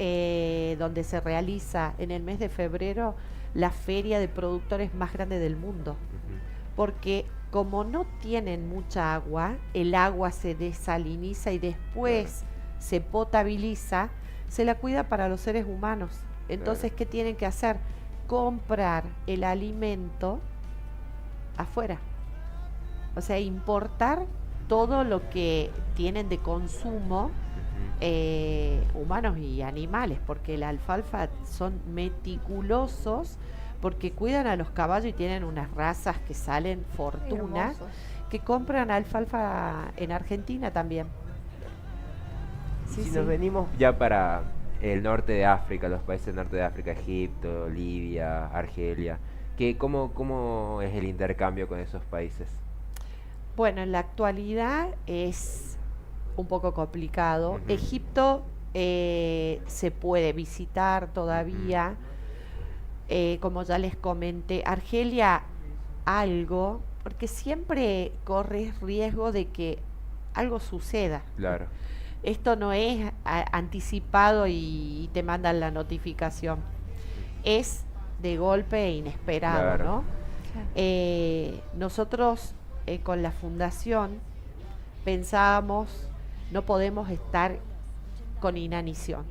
Speaker 2: donde se realiza en el mes de febrero la feria de productores más grande del mundo.
Speaker 1: Ujú.
Speaker 2: Porque como no tienen mucha agua, el agua se desaliniza y después se potabiliza, se la cuida para los seres humanos. Entonces, ¿qué tienen que hacer? Comprar el alimento afuera. O sea, importar todo lo que tienen de consumo,
Speaker 1: Ujú.
Speaker 2: humanos y animales, porque la alfalfa son meticulosos, porque cuidan a los caballos y tienen unas razas que salen fortuna,
Speaker 3: Hermosos.
Speaker 2: que compran alfalfa en Argentina también. Sí,
Speaker 1: Si
Speaker 2: sí.
Speaker 1: nos venimos ya para el norte de África, los países del norte de África, Egipto, Libia, Argelia, ¿cómo es el intercambio con esos países?
Speaker 2: Bueno, en la actualidad es un poco complicado.
Speaker 1: Ujú.
Speaker 2: Egipto se puede visitar todavía. Como ya les comenté, Argelia algo, porque siempre corres riesgo de que algo suceda.
Speaker 1: Claro.
Speaker 2: Esto no es anticipado y te mandan la notificación. Es de golpe e inesperado,
Speaker 1: Claro.
Speaker 2: ¿no?
Speaker 3: Claro.
Speaker 2: Nosotros con la fundación pensábamos, no podemos estar con inanición,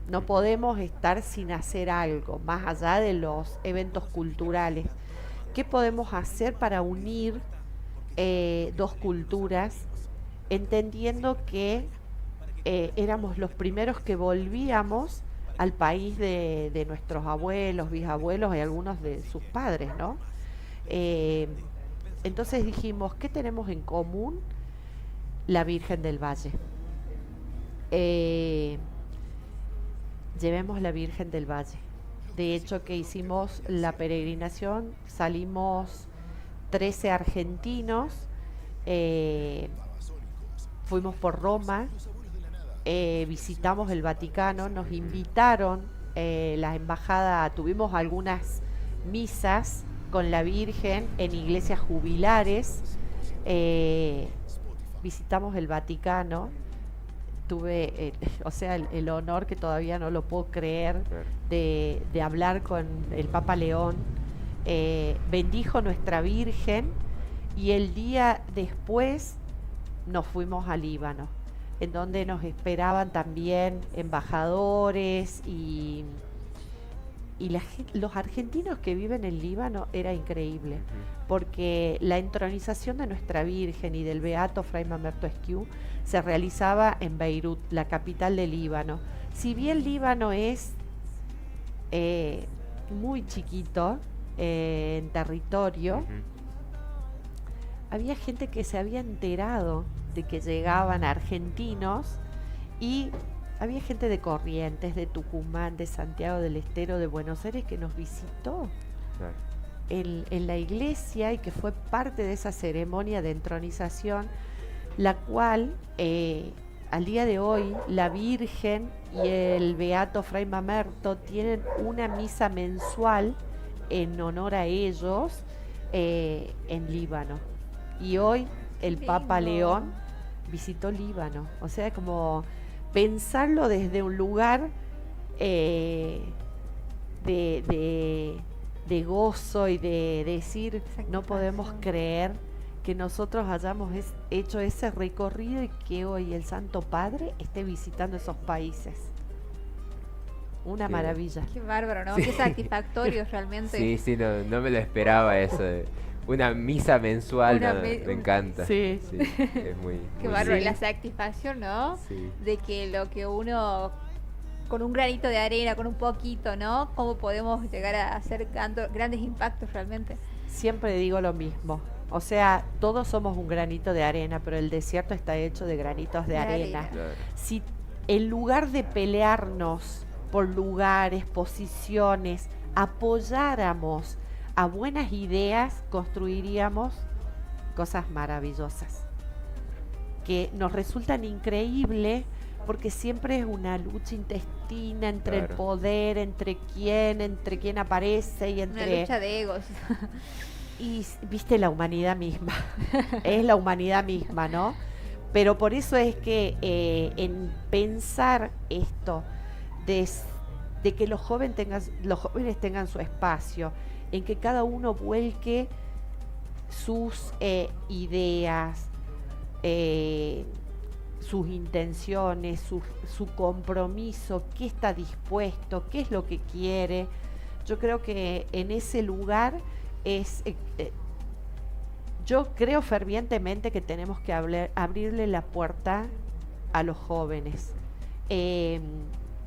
Speaker 2: no podemos estar sin hacer algo, más allá de los eventos culturales. ¿Qué podemos hacer para unir dos culturas, entendiendo que éramos los primeros que volvíamos al país de nuestros abuelos, bisabuelos y algunos de sus padres, ¿no? Entonces dijimos, ¿qué tenemos en común? La Virgen del Valle. Llevemos la Virgen del Valle. De hecho, que hicimos la peregrinación, salimos 13 argentinos, fuimos por Roma, visitamos el Vaticano, nos invitaron, la embajada, tuvimos algunas misas con la Virgen en iglesias jubilares, visitamos el Vaticano, tuve, o sea, el honor que todavía no lo puedo creer
Speaker 1: Claro.
Speaker 2: de hablar con el Papa León, bendijo nuestra Virgen y el día después nos fuimos al Líbano, en donde nos esperaban también embajadores y los argentinos que viven en Líbano era increíble,
Speaker 1: Ujú.
Speaker 2: porque la entronización de nuestra Virgen y del Beato Fray Mamerto Esquiú se realizaba en Beirut, la capital del Líbano. Si bien Líbano es muy chiquito en territorio,
Speaker 1: Ujú.
Speaker 2: había gente que se había enterado de que llegaban argentinos y había gente de Corrientes, de Tucumán, de Santiago del Estero, de Buenos Aires que nos visitó
Speaker 1: Claro.
Speaker 2: en la iglesia y que fue parte de esa ceremonia de entronización, la cual al día de hoy la Virgen y el Beato Fray Mamerto tienen una misa mensual en honor a ellos en Líbano. Y hoy el Papa
Speaker 3: Lindo.
Speaker 2: León visitó Líbano. O sea, como pensarlo desde un lugar de gozo y de decir, no podemos
Speaker 3: Satisfacción.
Speaker 2: creer que nosotros hayamos hecho ese recorrido y que hoy el Santo Padre esté visitando esos países. Una
Speaker 1: Qué-
Speaker 2: maravilla.
Speaker 3: Qué bárbaro, ¿no?
Speaker 1: Sí.
Speaker 3: Qué satisfactorio realmente.
Speaker 1: Sí, sí, no me lo esperaba eso. Una misa mensual,
Speaker 3: Una
Speaker 1: no,
Speaker 3: me-
Speaker 1: me encanta.
Speaker 2: Sí.
Speaker 1: Sí, es muy,
Speaker 3: Qué
Speaker 1: muy
Speaker 3: bárbaro,
Speaker 2: Sí.
Speaker 3: la satisfacción, ¿no?
Speaker 1: Sí.
Speaker 3: De que lo que uno, con un granito de arena, con un poquito, ¿no? Cómo podemos llegar a hacer grandes impactos realmente.
Speaker 2: Siempre digo lo mismo. O sea, todos somos un granito de arena, pero el desierto está hecho de granitos de
Speaker 3: De
Speaker 2: arena.
Speaker 3: arena.
Speaker 1: Claro.
Speaker 2: Si en lugar de pelearnos por lugares, posiciones, apoyáramos a buenas ideas, construiríamos cosas maravillosas que nos resultan increíbles porque siempre es una lucha intestina entre el
Speaker 1: Claro.
Speaker 2: poder, entre quién aparece y
Speaker 3: Una
Speaker 2: entre
Speaker 3: lucha de egos.
Speaker 2: y viste la humanidad misma, es la humanidad misma, ¿no? Pero por eso es que en pensar esto, de que los jóvenes tengan su espacio, en que cada uno vuelque sus ideas, sus intenciones, su compromiso, qué está dispuesto, qué es lo que quiere. Yo creo que en ese lugar es... yo creo fervientemente que tenemos que abrirle la puerta a los jóvenes.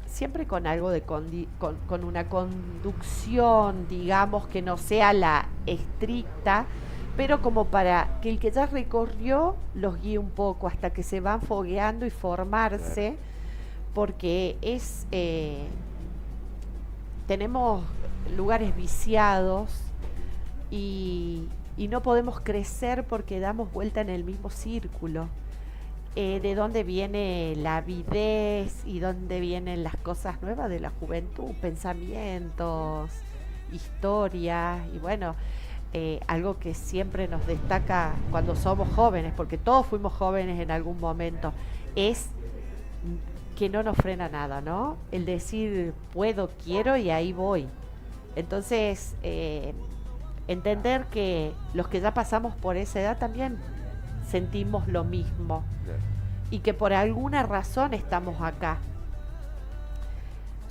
Speaker 2: Siempre con algo de con una conducción, digamos, que no sea la estricta, pero como para que el que ya recorrió los guíe un poco hasta que se van fogueando y formarse, porque tenemos lugares viciados y no podemos crecer porque damos vuelta en el mismo círculo. De dónde viene la avidez y dónde vienen las cosas nuevas de la juventud, pensamientos, historias y bueno, algo que siempre nos destaca cuando somos jóvenes, porque todos fuimos jóvenes en algún momento, es que no nos frena nada, ¿no? El decir puedo, quiero y ahí voy. Entonces, entender que los que ya pasamos por esa edad también sentimos lo mismo
Speaker 1: Claro.
Speaker 2: y que por alguna razón estamos acá.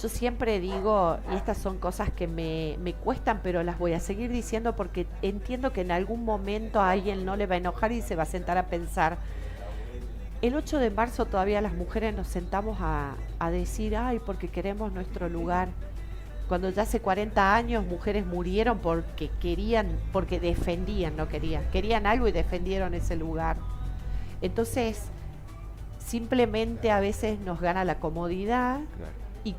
Speaker 2: Yo siempre digo, y estas son cosas que me cuestan, pero las voy a seguir diciendo porque entiendo que en algún momento a alguien no le va a enojar y se va a sentar a pensar. El 8 de marzo todavía las mujeres nos sentamos a decir, ay, porque queremos nuestro lugar. Cuando ya hace 40 años mujeres murieron porque querían, porque defendían, no querían. Querían algo y defendieron ese lugar. Entonces, simplemente a veces nos gana la comodidad
Speaker 1: Claro.
Speaker 2: y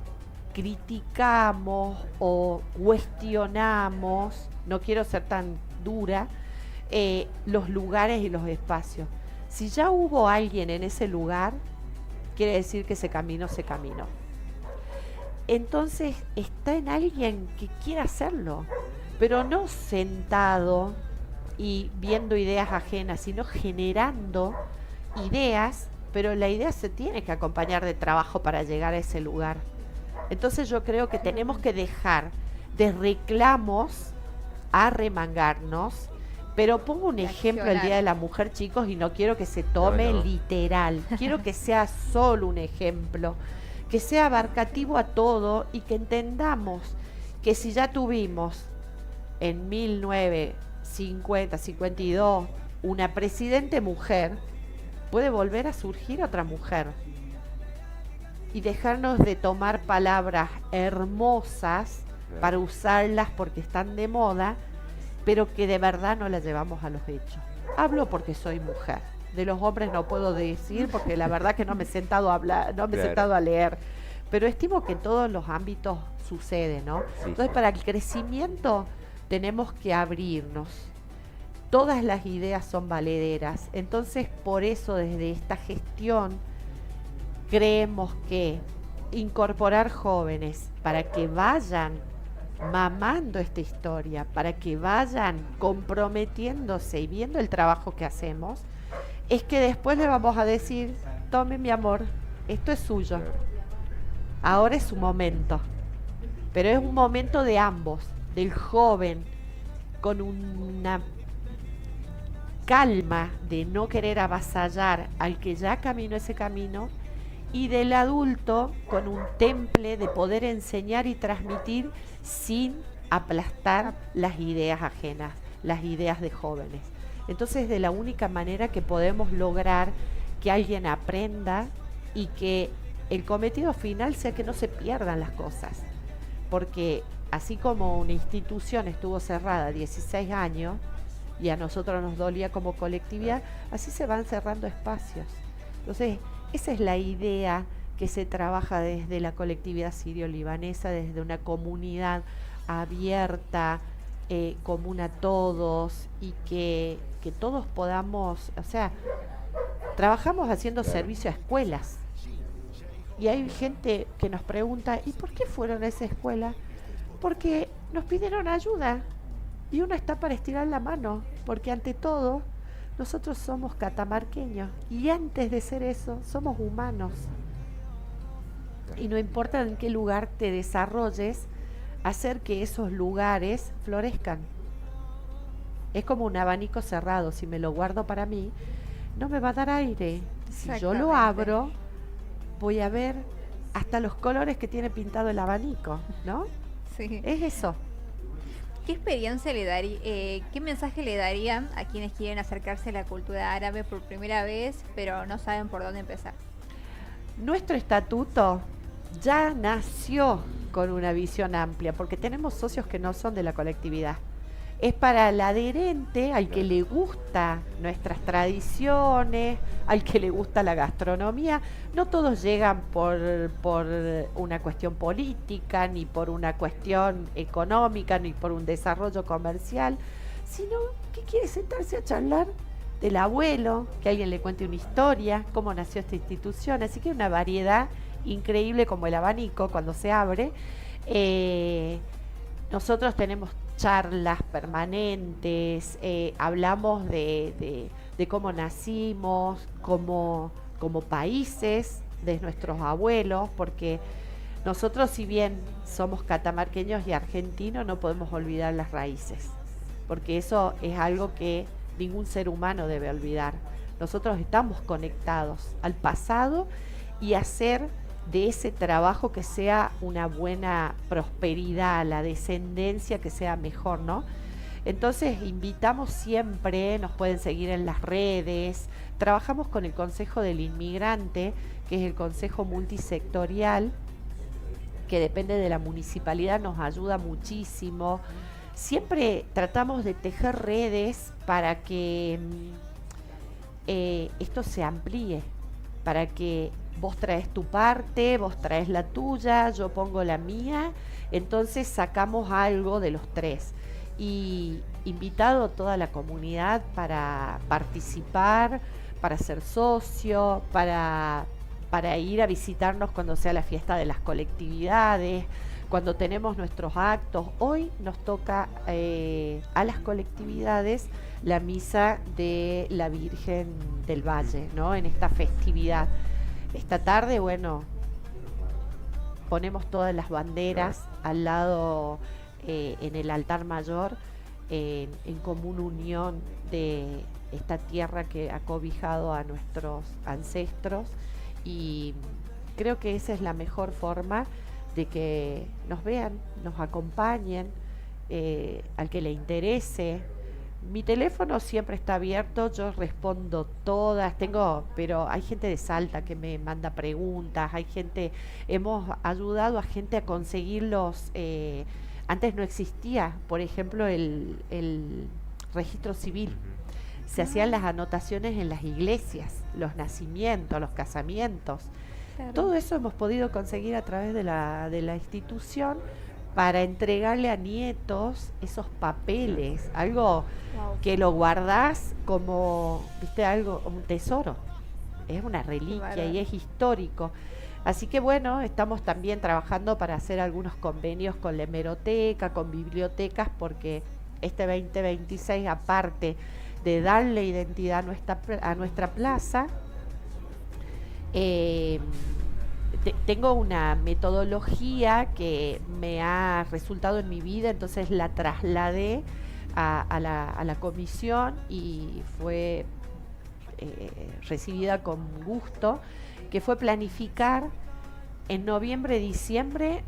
Speaker 2: criticamos o cuestionamos, no quiero ser tan dura, los lugares y los espacios. Si ya hubo alguien en ese lugar, quiere decir que ese camino se caminó. Entonces está en alguien que quiera hacerlo, pero no sentado y viendo ideas ajenas, sino generando ideas, pero la idea se tiene que acompañar de trabajo para llegar a ese lugar. Entonces yo creo que tenemos que dejar de reclamos a remangarnos, pero pongo un ejemplo el Día de la Mujer, chicos, y no quiero que se tome literal, quiero que sea solo un ejemplo, que sea abarcativo a todo y que entendamos que si ya tuvimos en 1950, 52 una presidente mujer, puede volver a surgir otra mujer y dejarnos de tomar palabras hermosas para usarlas porque están de moda, pero que de verdad no las llevamos a los hechos. Hablo porque soy mujer. De los hombres no puedo decir porque la verdad que no me he sentado a hablar, no me he sentado a leer, pero estimo que en todos los ámbitos sucede, ¿no?
Speaker 1: Sí,
Speaker 2: Entonces, para el crecimiento tenemos que abrirnos. Todas las ideas son valederas. Entonces, por eso desde esta gestión creemos que incorporar jóvenes para que vayan mamando esta historia, para que vayan comprometiéndose y viendo el trabajo que hacemos, es que después le vamos a decir, tome mi amor, esto es suyo, ahora es su momento, pero es un momento de ambos, del joven con una calma de no querer avasallar al que ya caminó ese camino, y del adulto con un temple de poder enseñar y transmitir sin aplastar las ideas ajenas, las ideas de jóvenes. Entonces, de la única manera que podemos lograr que alguien aprenda y que el cometido final sea que no se pierdan las cosas. Porque así como una institución estuvo cerrada 16 años y a nosotros nos dolía como colectividad, así se van cerrando espacios. Entonces, esa es la idea que se trabaja desde la colectividad sirio-libanesa, desde una comunidad abierta, común a todos, y que todos podamos, o sea, trabajamos haciendo servicio a escuelas. Y hay gente que nos pregunta, ¿y por qué fueron a esa escuela? Porque nos pidieron ayuda y uno está para estirar la mano, porque ante todo nosotros somos catamarqueños y antes de ser eso somos humanos. Y no importa en qué lugar te desarrolles, hacer que esos lugares florezcan. Es como un abanico cerrado, si me lo guardo para mí, no me va a dar aire. Si yo lo abro, voy a ver hasta los colores que tiene pintado el abanico, ¿no?
Speaker 3: Sí.
Speaker 2: Es eso.
Speaker 3: ¿Qué experiencia le daría, qué mensaje le darían a quienes quieren acercarse a la cultura árabe por primera vez, pero no saben por dónde empezar?
Speaker 2: Nuestro estatuto ya nació con una visión amplia, porque tenemos socios que no son de la colectividad. Es para el adherente, al que le gusta nuestras tradiciones, al que le gusta la gastronomía. No todos llegan por una cuestión política, ni por una cuestión económica, ni por un desarrollo comercial, sino que quiere sentarse a charlar del abuelo, que alguien le cuente una historia, cómo nació esta institución. Así que hay una variedad increíble como el abanico cuando se abre. Nosotros tenemos charlas permanentes, hablamos de cómo nacimos, como países de nuestros abuelos, porque nosotros, si bien somos catamarqueños y argentinos, no podemos olvidar las raíces, porque eso es algo que ningún ser humano debe olvidar. Nosotros estamos conectados al pasado y hacer de ese trabajo que sea una buena prosperidad, la descendencia que sea mejor, ¿no? Entonces invitamos siempre, nos pueden seguir en las redes, trabajamos con el Consejo del Inmigrante, que es el consejo multisectorial, que depende de la municipalidad, nos ayuda muchísimo. Siempre tratamos de tejer redes para que esto se amplíe, para que vos traes tu parte, vos traes la tuya, yo pongo la mía, entonces sacamos algo de los tres. Y invitado a toda la comunidad para participar, para ser socio, para para ir a visitarnos cuando sea la fiesta de las colectividades, cuando tenemos nuestros actos. Hoy nos toca a las colectividades la misa de la Virgen del Valle, ¿no? En esta festividad. Esta tarde, bueno, ponemos todas las banderas al lado en el altar mayor, en común unión de esta tierra que ha cobijado a nuestros ancestros, y creo que esa es la mejor forma de que nos vean, nos acompañen, al que le interese. Mi teléfono siempre está abierto, yo respondo todas, pero hay gente de Salta que me manda preguntas, hemos ayudado a gente a conseguir antes no existía, por ejemplo, el registro civil. Se hacían las anotaciones en las iglesias, los nacimientos, los casamientos.
Speaker 3: Claro.
Speaker 2: Todo eso hemos podido conseguir a través de la institución para entregarle a nietos esos papeles, algo
Speaker 3: Wow.
Speaker 2: que lo guardás como, viste, algo, un tesoro. Es una reliquia
Speaker 3: bárbaro.
Speaker 2: y es histórico. Así que bueno, estamos también trabajando para hacer algunos convenios con la hemeroteca, con bibliotecas, porque este 2026, aparte de darle identidad a nuestra plaza, tengo una metodología que me ha resultado en mi vida, entonces la trasladé a la comisión y fue recibida con gusto, que fue planificar en noviembre, diciembre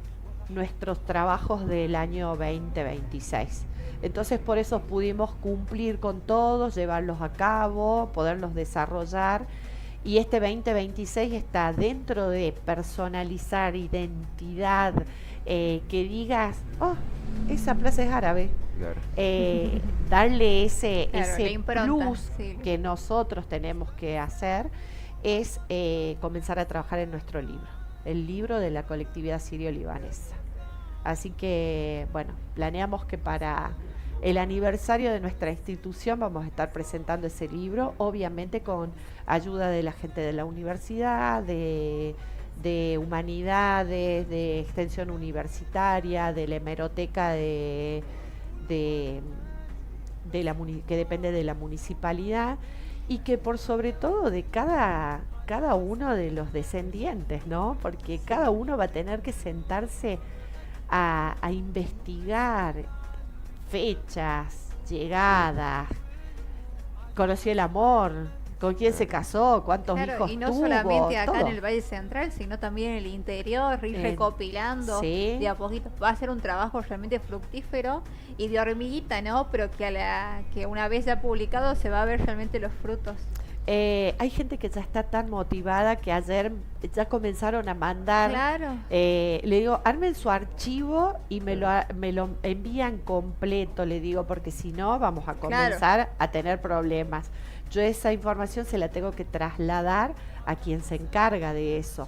Speaker 2: nuestros trabajos del año 2026. Entonces por eso pudimos cumplir con todos, llevarlos a cabo, poderlos desarrollar. Y este 2026 está dentro de personalizar identidad, que digas, oh, esa plaza es árabe.
Speaker 1: Claro.
Speaker 2: Darle ese
Speaker 3: La impronta,
Speaker 2: plus
Speaker 3: sí.
Speaker 2: que nosotros tenemos que hacer es comenzar a trabajar en nuestro libro, el libro de la colectividad sirio-libanesa. Así que, bueno, planeamos que para el aniversario de nuestra institución vamos a estar presentando ese libro, obviamente con ayuda de la gente de la universidad, de humanidades, de extensión universitaria, de la hemeroteca que depende de la municipalidad, y que por sobre todo de cada uno de los descendientes, ¿no? Porque cada uno va a tener que sentarse a investigar fechas, llegadas, conoció el amor, con quién se casó, cuántos
Speaker 3: Claro,
Speaker 2: hijos
Speaker 3: y no
Speaker 2: tuvo,
Speaker 3: solamente acá
Speaker 2: todo.
Speaker 3: en el Valle Central, sino también en el interior, ir recopilando
Speaker 2: sí.
Speaker 3: de a poquito. Va a ser un trabajo realmente fructífero y de hormiguita, ¿no? Pero que una vez ya publicado se va a ver realmente los frutos.
Speaker 2: Hay gente que ya está tan motivada que ayer ya comenzaron a mandar.
Speaker 3: Claro.
Speaker 2: Le digo, armen su archivo y me lo envían completo, le digo, porque si no vamos a comenzar a tener problemas. Yo esa información se la tengo que trasladar a quien se encarga de eso.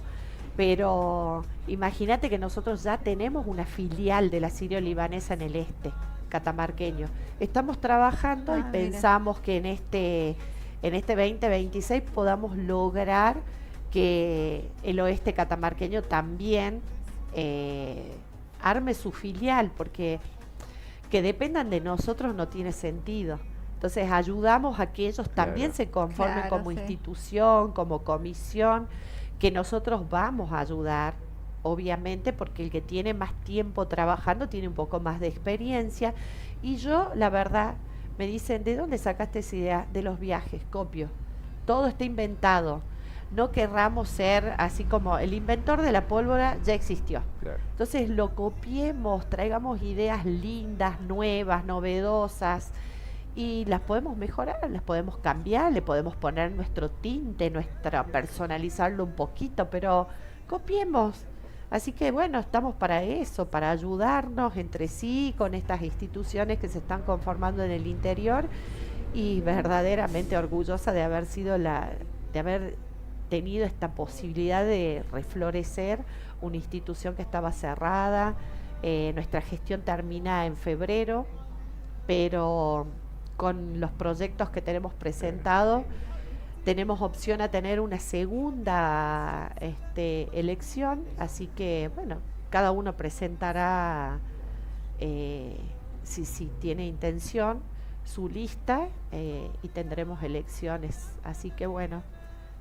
Speaker 2: Pero imagínate que nosotros ya tenemos una filial de la sirio-libanesa en el este, catamarqueño. Estamos trabajando y
Speaker 3: mira.
Speaker 2: pensamos que en este 2026 podamos lograr que el oeste catamarqueño también arme su filial, porque que dependan de nosotros no tiene sentido. Entonces ayudamos a que ellos también se conformen
Speaker 3: Claro,
Speaker 2: como
Speaker 3: sí.
Speaker 2: institución, como comisión, que nosotros vamos a ayudar, obviamente, porque el que tiene más tiempo trabajando tiene un poco más de experiencia. Y yo, la verdad, me dicen, ¿de dónde sacaste esa idea? De los viajes, copio. Todo está inventado. No querramos ser así como el inventor de la pólvora ya existió.
Speaker 1: Claro.
Speaker 2: Entonces lo copiemos, traigamos ideas lindas, nuevas, novedosas, y las podemos mejorar, las podemos cambiar, le podemos poner nuestro tinte, personalizarlo un poquito, pero copiemos. Así que bueno, estamos para eso, para ayudarnos entre sí con estas instituciones que se están conformando en el interior, y verdaderamente orgullosa de haber sido de haber tenido esta posibilidad de reflorecer una institución que estaba cerrada. Nuestra gestión termina en febrero, pero con los proyectos que tenemos presentados tenemos opción a tener una segunda elección, así que bueno, cada uno presentará, si tiene intención, su lista, y tendremos elecciones, así que bueno,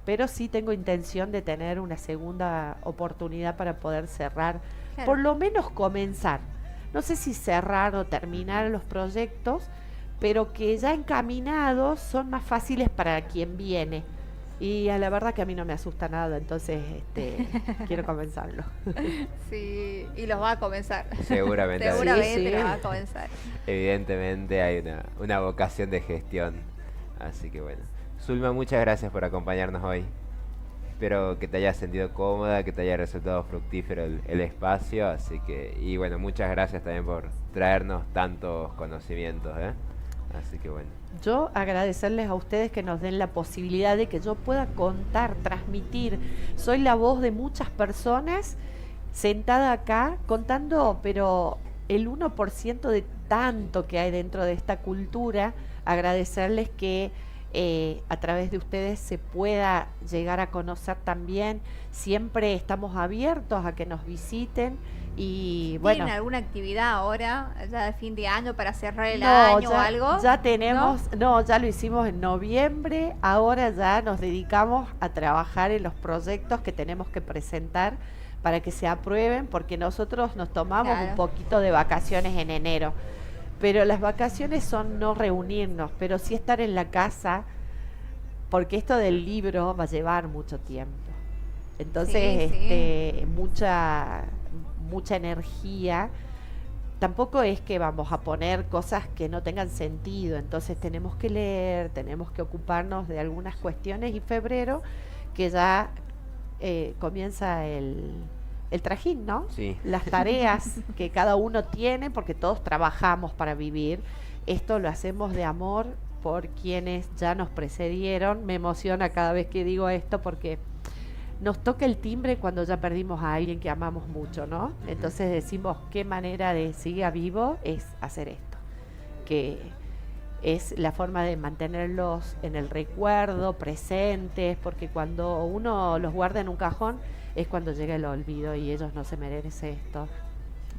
Speaker 2: pero sí tengo intención de tener una segunda oportunidad para poder cerrar,
Speaker 3: Claro.
Speaker 2: por lo menos comenzar, no sé si cerrar o terminar los proyectos, pero que ya encaminados son más fáciles para quien viene. Y a la verdad que a mí no me asusta nada, entonces quiero comenzarlo.
Speaker 3: Sí, y los va a comenzar.
Speaker 1: Seguramente.
Speaker 3: Seguramente
Speaker 2: Sí, sí.
Speaker 3: los va a comenzar.
Speaker 1: Evidentemente hay una vocación de gestión. Así que bueno. Zulma, muchas gracias por acompañarnos hoy. Espero que te hayas sentido cómoda, que te haya resultado fructífero el espacio. Así que, y bueno, muchas gracias también por traernos tantos conocimientos, ¿eh? Así que bueno.
Speaker 2: Yo agradecerles a ustedes que nos den la posibilidad de que yo pueda contar, transmitir. Soy la voz de muchas personas sentada acá contando, pero el 1% de tanto que hay dentro de esta cultura. Agradecerles que a través de ustedes se pueda llegar a conocer también. Siempre estamos abiertos a que nos visiten. Y bueno,
Speaker 3: ¿Tienen alguna actividad ahora, ya de fin de año, para cerrar el
Speaker 2: no,
Speaker 3: año o
Speaker 2: ya,
Speaker 3: algo?
Speaker 2: ya tenemos, no, ya lo hicimos en noviembre, ahora ya nos dedicamos a trabajar en los proyectos que tenemos que presentar para que se aprueben, porque nosotros nos tomamos
Speaker 3: Claro.
Speaker 2: un poquito de vacaciones en enero, pero las vacaciones son no reunirnos, pero sí estar en la casa, porque esto del libro va a llevar mucho tiempo. Entonces,
Speaker 3: Sí,
Speaker 2: mucha energía. Tampoco es que vamos a poner cosas que no tengan sentido, entonces tenemos que leer, tenemos que ocuparnos de algunas cuestiones, y febrero, que ya comienza el trajín, ¿no?
Speaker 1: Sí.
Speaker 2: Las tareas que cada uno tiene, porque todos trabajamos para vivir. Esto lo hacemos de amor por quienes ya nos precedieron. Me emociona cada vez que digo esto, porque nos toca el timbre cuando ya perdimos a alguien que amamos mucho, ¿no? Entonces decimos, qué manera de seguir vivo es hacer esto, que es la forma de mantenerlos en el recuerdo, presentes, porque cuando uno los guarda en un cajón es cuando llega el olvido, y ellos no se merecen esto.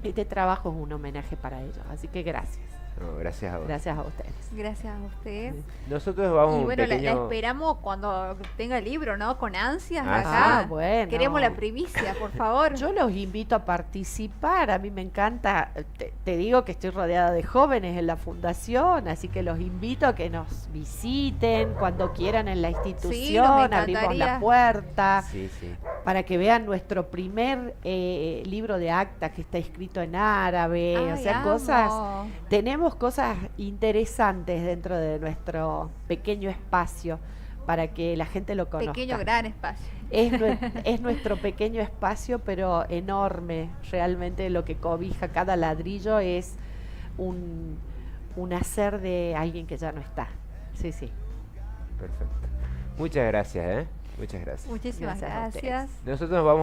Speaker 2: Este trabajo es un homenaje para ellos, así que gracias.
Speaker 1: No, gracias a vos.
Speaker 2: Gracias a ustedes.
Speaker 3: Gracias a usted.
Speaker 1: Nosotros vamos a
Speaker 3: Y
Speaker 1: un
Speaker 3: bueno, la
Speaker 1: pequeño...
Speaker 3: esperamos cuando tenga el libro, ¿no? Con ansias
Speaker 1: Ah,
Speaker 3: acá.
Speaker 2: sí. Bueno.
Speaker 3: Queremos la primicia, por favor.
Speaker 2: Yo los invito a participar, a mí me encanta, te digo que estoy rodeada de jóvenes en la fundación, así que los invito a que nos visiten cuando quieran en la institución, abrimos
Speaker 3: encantaría.
Speaker 2: la puerta
Speaker 1: Sí, sí.
Speaker 2: para que vean nuestro primer libro de actas que está escrito en árabe, o
Speaker 3: Ay,
Speaker 2: sea,
Speaker 3: amo.
Speaker 2: cosas, tenemos cosas interesantes dentro de nuestro pequeño espacio para que la gente lo conozca.
Speaker 3: Pequeño, gran espacio.
Speaker 2: Es nuestro pequeño espacio, pero enorme. Realmente lo que cobija cada ladrillo es un hacer de alguien que ya no está. Sí, sí.
Speaker 1: Perfecto. Muchas gracias, ¿eh? Muchas gracias.
Speaker 3: Muchísimas
Speaker 2: Gracias a ustedes.
Speaker 3: gracias.
Speaker 1: Nosotros nos vamos